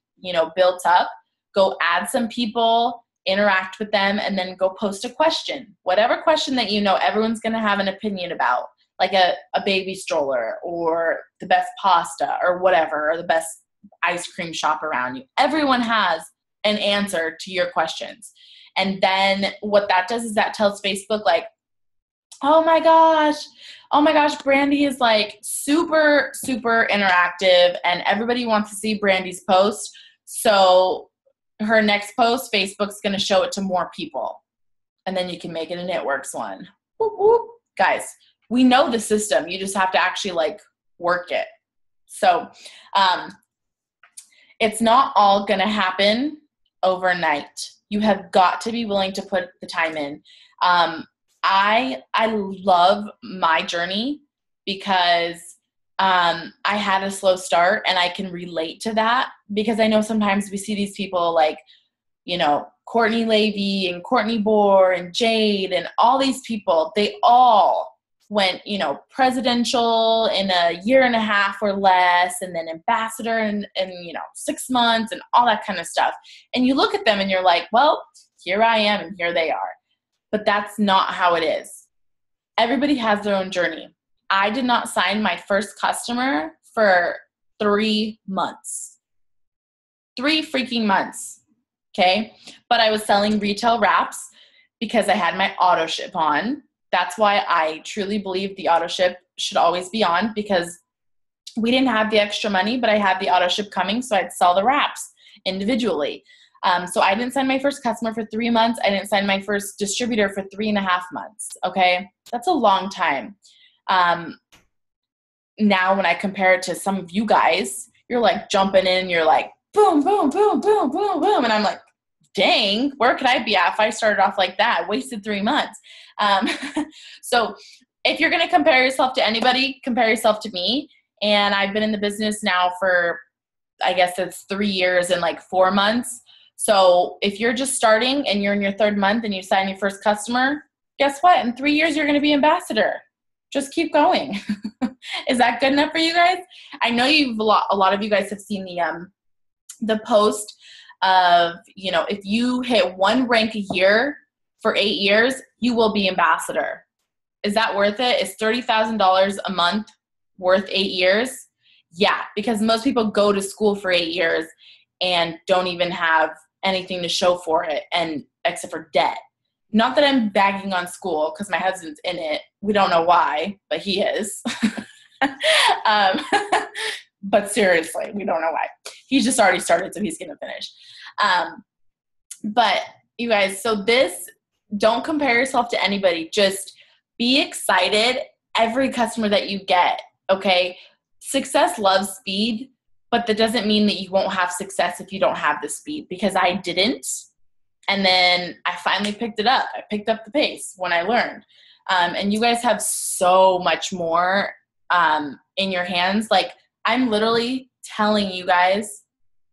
built up, go add some people, interact with them, and then go post a question. Whatever question that everyone's going to have an opinion about, like a baby stroller or the best pasta or whatever, or the best ice cream shop around you. Everyone has an answer to your questions. And then what that does is that tells Facebook like, oh my gosh, Brandy is like super, super interactive and everybody wants to see Brandy's post. So her next post, Facebook's going to show it to more people. And then you can make it an It Works one. Whoop, whoop. Guys, we know the system. You just have to actually work it. So it's not all going to happen overnight. You have got to be willing to put the time in. I love my journey because I had a slow start, and I can relate to that because I know sometimes we see these people like, Courtney Levy and Courtney Bohr and Jade and all these people, they all went, presidential in a year and a half or less, and then ambassador in 6 months and all that kind of stuff. And you look at them and you're like, well, here I am and here they are. But that's not how it is. Everybody has their own journey. I did not sign my first customer for 3 months. 3 freaking months. Okay. But I was selling retail wraps because I had my auto ship on. That's why I truly believe the auto ship should always be on, because we didn't have the extra money, but I had the auto ship coming, so I'd sell the wraps individually. So I didn't sign my first customer for 3 months. I didn't sign my first distributor for 3.5 months. Okay. That's a long time. Now when I compare it to some of you guys, you're like jumping in, you're like, boom, boom, boom, boom, boom, boom. And I'm like, dang, where could I be at if I started off like that? I wasted 3 months. So if you're going to compare yourself to anybody, compare yourself to me. And I've been in the business now for, I guess it's 3 years and 4 months. So if you're just starting and you're in your 3rd month and you sign your first customer, guess what? In 3 years, you're going to be ambassador. Just keep going. Is that good enough for you guys? I know a lot of you guys have seen the post of, if you hit 1 rank a year for 8 years, you will be ambassador. Is that worth it? Is $30,000 a month worth 8 years? Yeah, because most people go to school for 8 years and don't even have anything to show for it, and except for debt. Not that I'm bagging on school, because my husband's in it. We don't know why, but he is. But seriously, we don't know why. He's just already started, so he's going to finish. But you guys, so don't compare yourself to anybody. Just be excited every customer that you get, okay? Success loves speed, but that doesn't mean that you won't have success if you don't have the speed, because I didn't. And then I finally picked it up. I picked up the pace when I learned. And you guys have so much more in your hands. I'm literally telling you guys,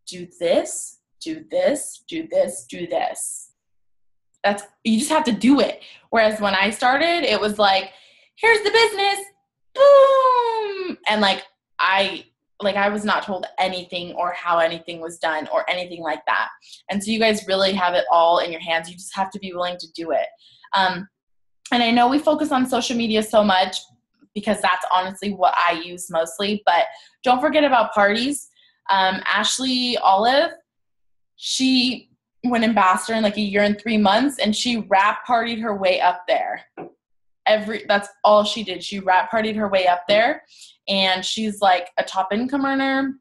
do this, do this, do this, do this. You just have to do it. Whereas when I started, it was like, here's the business, boom. And I was not told anything or how anything was done or anything like that. And so you guys really have it all in your hands. You just have to be willing to do it. And I know we focus on social media so much because that's honestly what I use mostly, but don't forget about parties. Ashley Olive, she went ambassador in 1 year and 3 months, and she wrap partied her way up there. That's all she did. She wrap partied her way up there. and she's like a top income earner.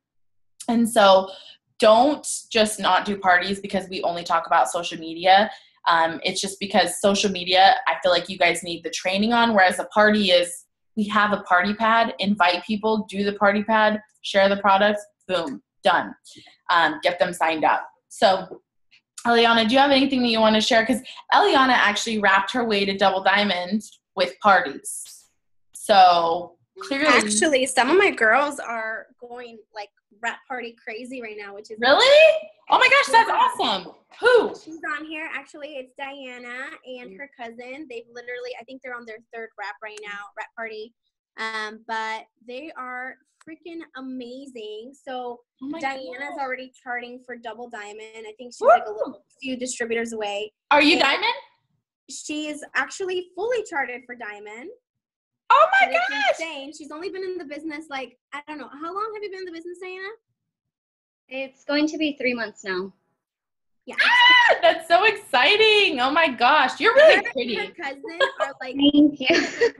And so don't just not do parties because we only talk about social media. It's just because social media, I feel like you guys need the training on, whereas a party is, we have a party pad, invite people, do the party pad, share the products, boom, done. Get them signed up. So Eliana, do you have anything that you want to share? Because Eliana actually wrapped her way to Double Diamond with parties. So clearly.
Actually, some of my girls are going like wrap party crazy right now, which is
really? Oh my gosh, that's awesome. Who?
She's on here. Actually, it's Diana and her cousin. They've literally, I think they're on their third wrap right now, wrap party. But they are freaking amazing. So Diana's already charting for Double Diamond. I think she's like a few distributors away.
Are you Diamond?
She is actually fully charted for Diamond.
Oh my
gosh!
gosh!
She's only been in the business like, I don't know. How long have you been in the business, Diana?
It's going to be 3 months now.
Yeah.
Ah, that's so exciting. Oh my gosh. You're really pretty.
Her cousin are like,
thank you.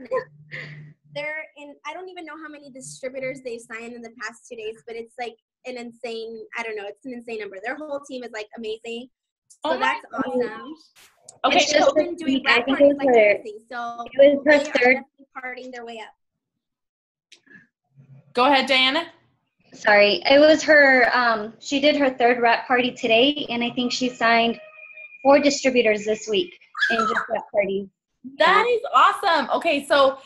They're in, I don't even know how many distributors they've signed in the past 2 days, but it's like an insane, I don't know, it's an insane number. Their whole team is like amazing. So that's awesome.
Okay,
it's just
been doing
I
wrap
think
parties
it was
like
her,
crazy. So
it was her
they
third.
are partying their way up.
Go ahead, Diana.
Sorry, it was her. She did her third wrap party today, and I think she signed 4 distributors this week in just wrap parties.
That is awesome. Okay, so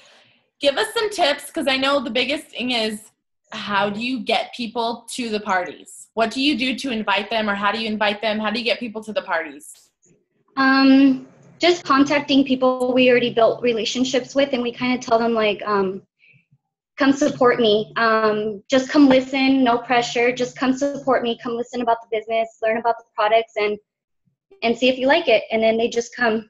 give us some tips, because I know the biggest thing is, how do you get people to the parties? What do you do to invite them, or how do you invite them? How do you get people to the parties?
Just contacting people we already built relationships with, and we kind of tell them like, come support me. Just come listen, no pressure. Just come support me. Come listen about the business, learn about the products, and see if you like it. And then they just come.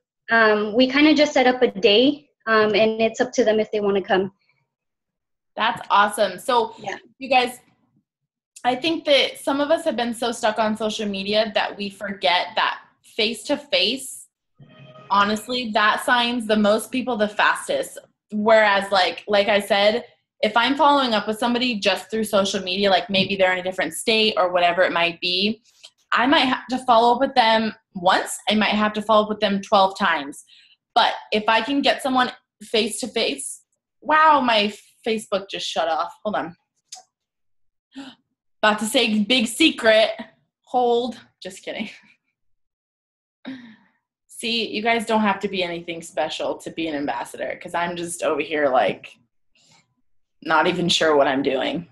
We kind of just set up a day, and it's up to them if they want to come.
That's awesome. So
yeah.
You guys, I think that some of us have been so stuck on social media that we forget that face-to-face, honestly, that signs the most people the fastest. Whereas like I said, if I'm following up with somebody just through social media, like maybe they're in a different state or whatever it might be, I might have to follow up with them once. I might have to follow up with them 12 times. But if I can get someone face-to-face, wow, my Facebook just shut off. Hold on. About to say big secret. Hold. Just kidding. See, you guys don't have to be anything special to be an ambassador, because I'm just over here like not even sure what I'm doing.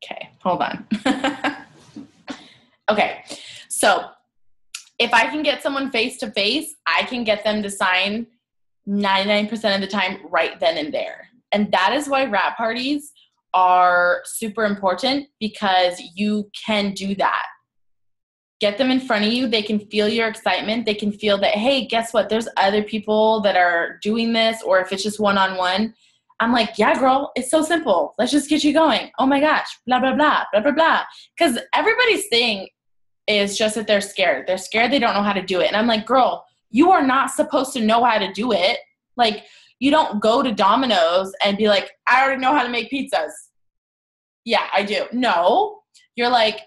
Okay, hold on. Okay, so if I can get someone face-to-face, I can get them to sign 99% of the time right then and there. And that is why wrap parties are super important, because you can do that. Get them in front of you. They can feel your excitement. They can feel that, hey, guess what? There's other people that are doing this, or if it's just one-on-one, I'm like, yeah, girl, it's so simple. Let's just get you going. Oh my gosh, blah, blah, blah, blah, blah, blah. Because everybody's thing is just that they're scared. They're scared they don't know how to do it. And I'm like, girl, you are not supposed to know how to do it. Like, you don't go to Domino's and be like, I already know how to make pizzas. Yeah, I do. No, you're like,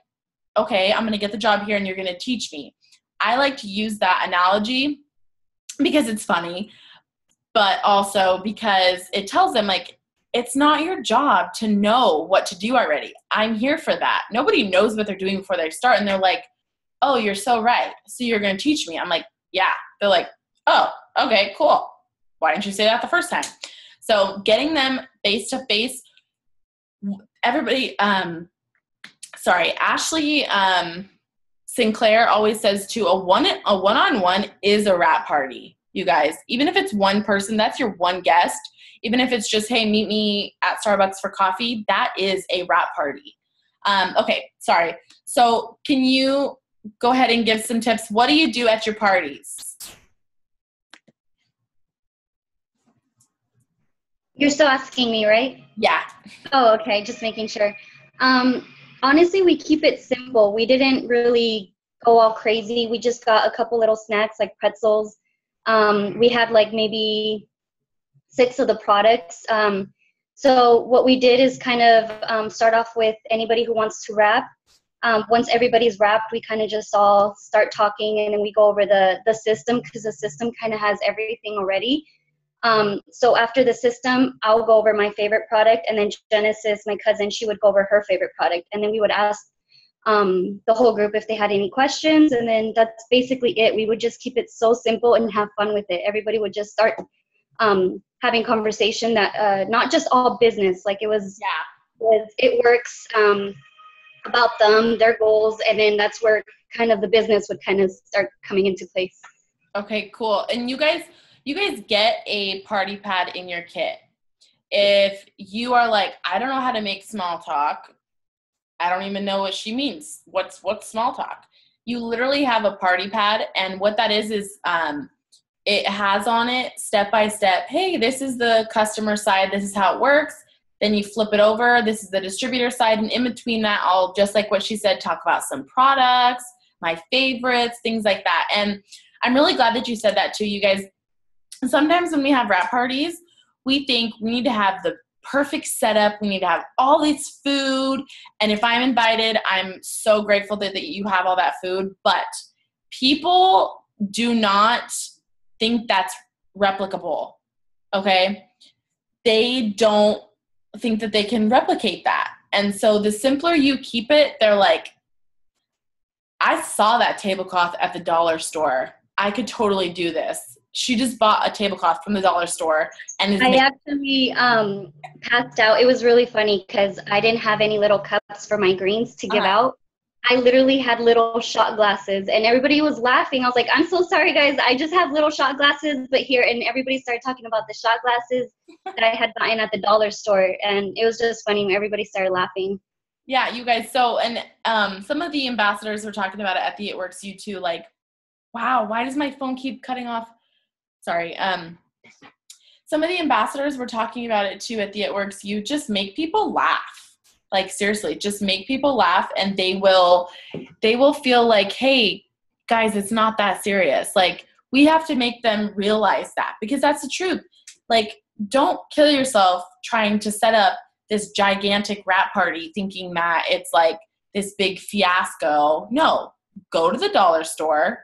okay, I'm going to get the job here and you're going to teach me. I like to use that analogy because it's funny, but also because it tells them, like, it's not your job to know what to do already. I'm here for that. Nobody knows what they're doing before they start. And they're like, oh, you're so right. So you're going to teach me. I'm like, yeah. They're like, oh, okay, cool. Why didn't you say that the first time? So getting them face-to-face, everybody, Ashley Sinclair always says too, a one-on-one is a wrap party, you guys. Even if it's one person, that's your one guest. Even if it's just, hey, meet me at Starbucks for coffee, that is a wrap party. Okay, sorry. So can you go ahead and give some tips? What do you do at your parties?
You're still asking me, right?
Yeah.
Oh, okay. Just making sure. Honestly, we keep it simple. We didn't really go all crazy. We just got a couple little snacks like pretzels. We had like maybe 6 of the products. So what we did is kind of start off with anybody who wants to wrap. Once everybody's wrapped, we kind of just all start talking, and then we go over the system, because the system kind of has everything already. So after the system, I'll go over my favorite product, and then Genesis, my cousin, she would go over her favorite product, and then we would ask the whole group if they had any questions, and then that's basically it. We would just keep it so simple and have fun with it. Everybody would just start having conversation that not just all business, like it was it works about them, their goals, and then that's where kind of the business would kind of start coming into place.
Okay, cool. And you guys get a party pad in your kit. If you are like, I don't know how to make small talk, I don't even know what she means. What's small talk? You literally have a party pad, and what that is it has on it step by step, hey, this is the customer side, this is how it works. Then you flip it over, this is the distributor side, and in between that, I'll, just like what she said, talk about some products, my favorites, things like that. And I'm really glad that you said that too, you guys. Sometimes when we have wrap parties, we think we need to have the perfect setup, we need to have all this food, and if I'm invited, I'm so grateful that you have all that food, but people do not think that's replicable, okay? They don't think that they can replicate that. And so the simpler you keep it, they're like, I saw that tablecloth at the dollar store. I could totally do this. She just bought a tablecloth from the dollar store. And
I actually passed out. It was really funny because I didn't have any little cups for my greens to give out. I literally had little shot glasses, and everybody was laughing. I was like, I'm so sorry, guys. I just have little shot glasses, but here, and everybody started talking about the shot glasses that I had gotten at the dollar store, and it was just funny. Everybody started laughing.
Yeah, you guys. So, and some of the ambassadors were talking about it at the It Works You too. Like, wow, why does my phone keep cutting off? Sorry. Some of the ambassadors were talking about it too at the It Works You. Just make people laugh. Like, seriously, just make people laugh, and they will feel like, hey, guys, it's not that serious. Like, we have to make them realize that, because that's the truth. Like, don't kill yourself trying to set up this gigantic wrap party thinking that it's like this big fiasco. No, go to the dollar store,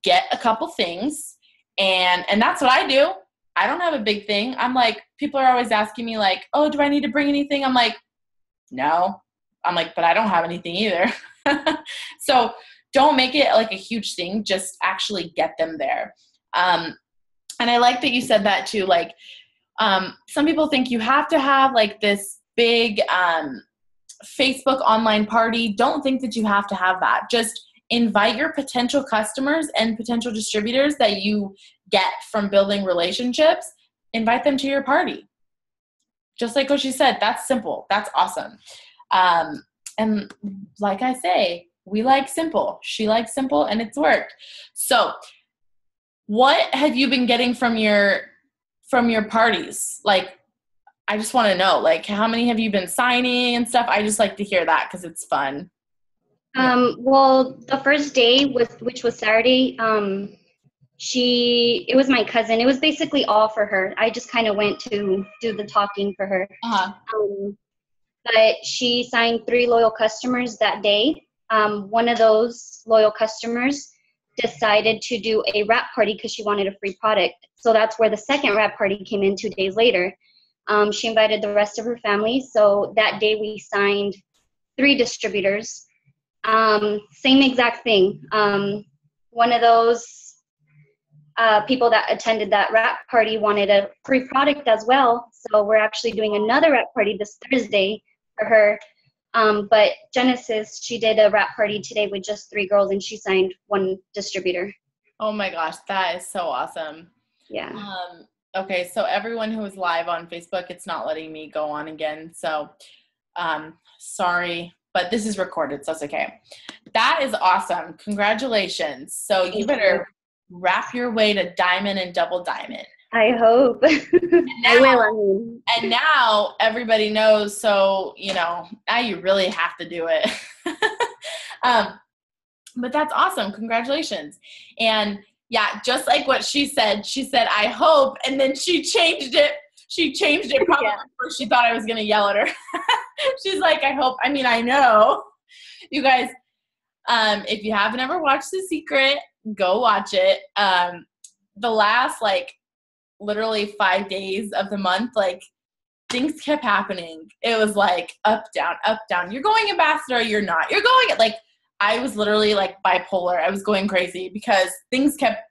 get a couple things, and that's what I do. I don't have a big thing. I'm like, people are always asking me like, oh, do I need to bring anything? I'm like, no. I'm like, but I don't have anything either. So don't make it like a huge thing. Just actually get them there. And I like that you said that too. Like, some people think you have to have like this big Facebook online party. Don't think that you have to have that. Just invite your potential customers and potential distributors that you get from building relationships. Invite them to your party. Just like what she said, that's simple. That's awesome. And like I say, we like simple. She likes simple, and it's worked. So what have you been getting from your parties? Like, I just want to know, like, how many have you been signing and stuff? I just like to hear that because it's fun.
Well, the first day, which was Saturday, it was my cousin. It was basically all for her. I just kind of went to do the talking for her. But she signed 3 loyal customers that day. One of those loyal customers decided to do a wrap party because she wanted a free product. So that's where the second wrap party came in 2 days later. She invited the rest of her family. So that day we signed 3 distributors. Same exact thing. One of those people that attended that wrap party wanted a free product as well. So we're actually doing another wrap party this Thursday for her. But Genesis, she did a wrap party today with just 3 girls, and she signed 1 distributor.
Oh my gosh, that is so awesome.
Yeah.
Okay, so everyone who is live on Facebook, it's not letting me go on again. So sorry, but this is recorded, so it's okay. That is awesome. Congratulations. So you better wrap your way to diamond and double diamond.
I hope. I will.
And now everybody knows, so, now you really have to do it. But that's awesome. Congratulations. And yeah, just like what she said, I hope, and then she changed it. She changed it probably before she thought I was going to yell at her. She's like, I know. You guys, if you haven't ever watched The Secret, go watch it. The last, like, literally 5 days of the month, like, things kept happening. It was like up, down, up, down. You're going ambassador, you're not. You're going, like, I was literally like bipolar. I was going crazy because things kept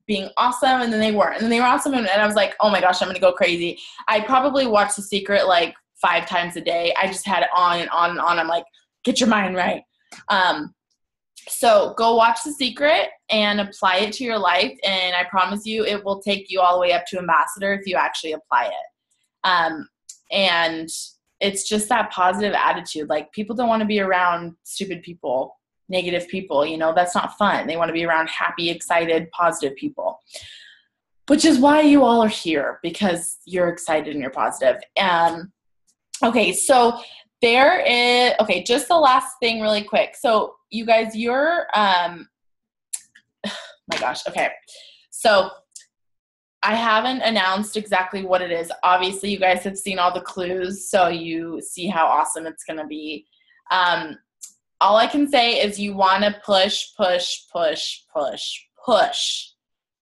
being awesome and then they weren't. And then they were awesome and I was like, oh my gosh, I'm going to go crazy. I probably watched The Secret like 5 times a day. I just had it on and on and on. I'm like, get your mind right. So go watch The Secret and apply it to your life. And I promise you, it will take you all the way up to ambassador if you actually apply it. And it's just that positive attitude. Like, people don't want to be around stupid people, negative people, you know, that's not fun. They want to be around happy, excited, positive people, which is why you all are here, because you're excited and you're positive. Okay. So just the last thing really quick. So you guys, you're, my gosh. Okay. So I haven't announced exactly what it is. Obviously, you guys have seen all the clues, so you see how awesome it's going to be. All I can say is you want to push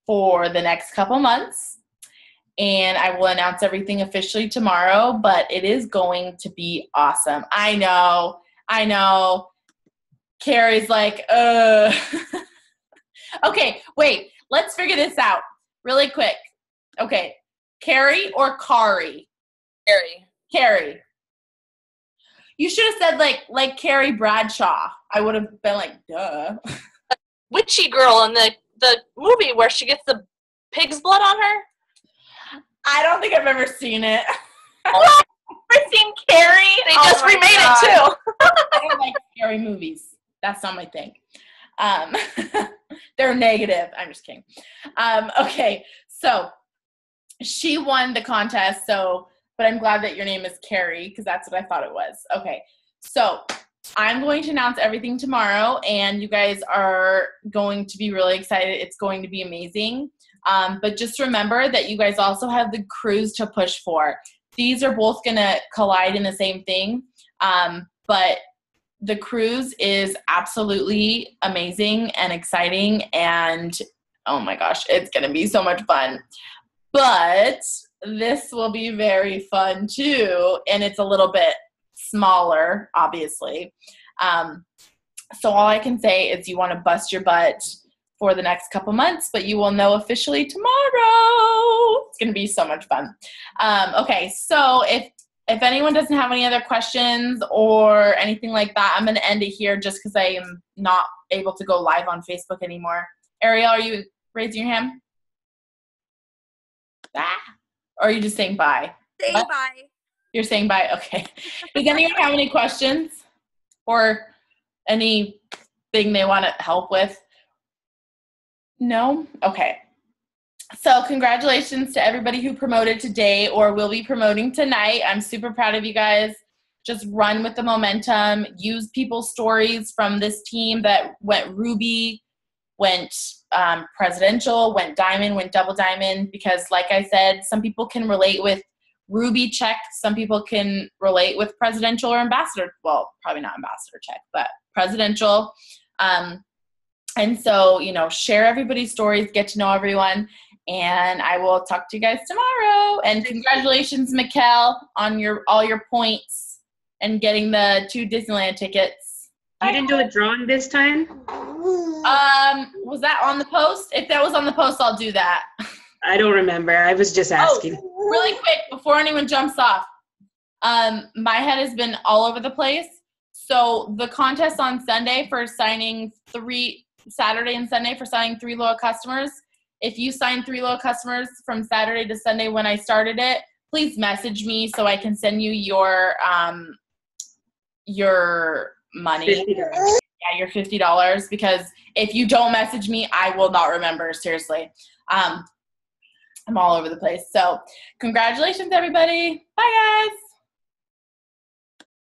for the next couple months, and I will announce everything officially tomorrow, but it is going to be awesome. I know. Carrie's like, Okay, wait. Let's figure this out really quick. Okay, Carrie or Kari? Carrie. You should have said like Carrie Bradshaw. I would have been like, duh.
Witchy girl in the movie where she gets the pig's blood on her?
I don't think I've ever seen it.
What? Ever seen Carrie? They just remade it too.
I don't like scary movies. That's not my thing. They're negative. I'm just kidding. Okay, so she won the contest. But I'm glad that your name is Carrie, because that's what I thought it was. Okay, so I'm going to announce everything tomorrow, and you guys are going to be really excited. It's going to be amazing. But just remember that you guys also have the cruise to push for. These are both going to collide in the same thing, but the cruise is absolutely amazing and exciting, and oh my gosh, it's going to be so much fun. But this will be very fun too, and it's a little bit smaller, obviously. So all I can say is you want to bust your butt for the next couple months, but you will know officially tomorrow. It's going to be so much fun. Okay, so if anyone doesn't have any other questions or anything like that, I'm going to end it here just because I am not able to go live on Facebook anymore. Ariel, are you raising your hand? Or are you just saying bye?
Saying bye.
You're saying bye? Okay. Does anyone have any questions or anything they want to help with? No? Okay. So congratulations to everybody who promoted today or will be promoting tonight. I'm super proud of you guys. Just run with the momentum. Use people's stories from this team that went Ruby, went presidential, went diamond, went double diamond, because like I said, some people can relate with Ruby check, some people can relate with presidential or ambassador. Well, probably not ambassador check, but presidential. And so, share everybody's stories, get to know everyone, and I will talk to you guys tomorrow. And congratulations, Mikkel, on all your points and getting the 2 Disneyland tickets.
You didn't do a drawing this time?
Was that on the post? If that was on the post, I'll do that.
I don't remember. I was just asking.
Oh, really quick, before anyone jumps off. My head has been all over the place. So the contest on Sunday for signing Saturday and Sunday for signing 3 loyal customers. If you sign 3 loyal customers from Saturday to Sunday when I started it, please message me so I can send you your money.
$50.
Yeah, your $50, because if you don't message me, I will not remember, seriously. I'm all over the place. So congratulations, everybody. Bye, guys.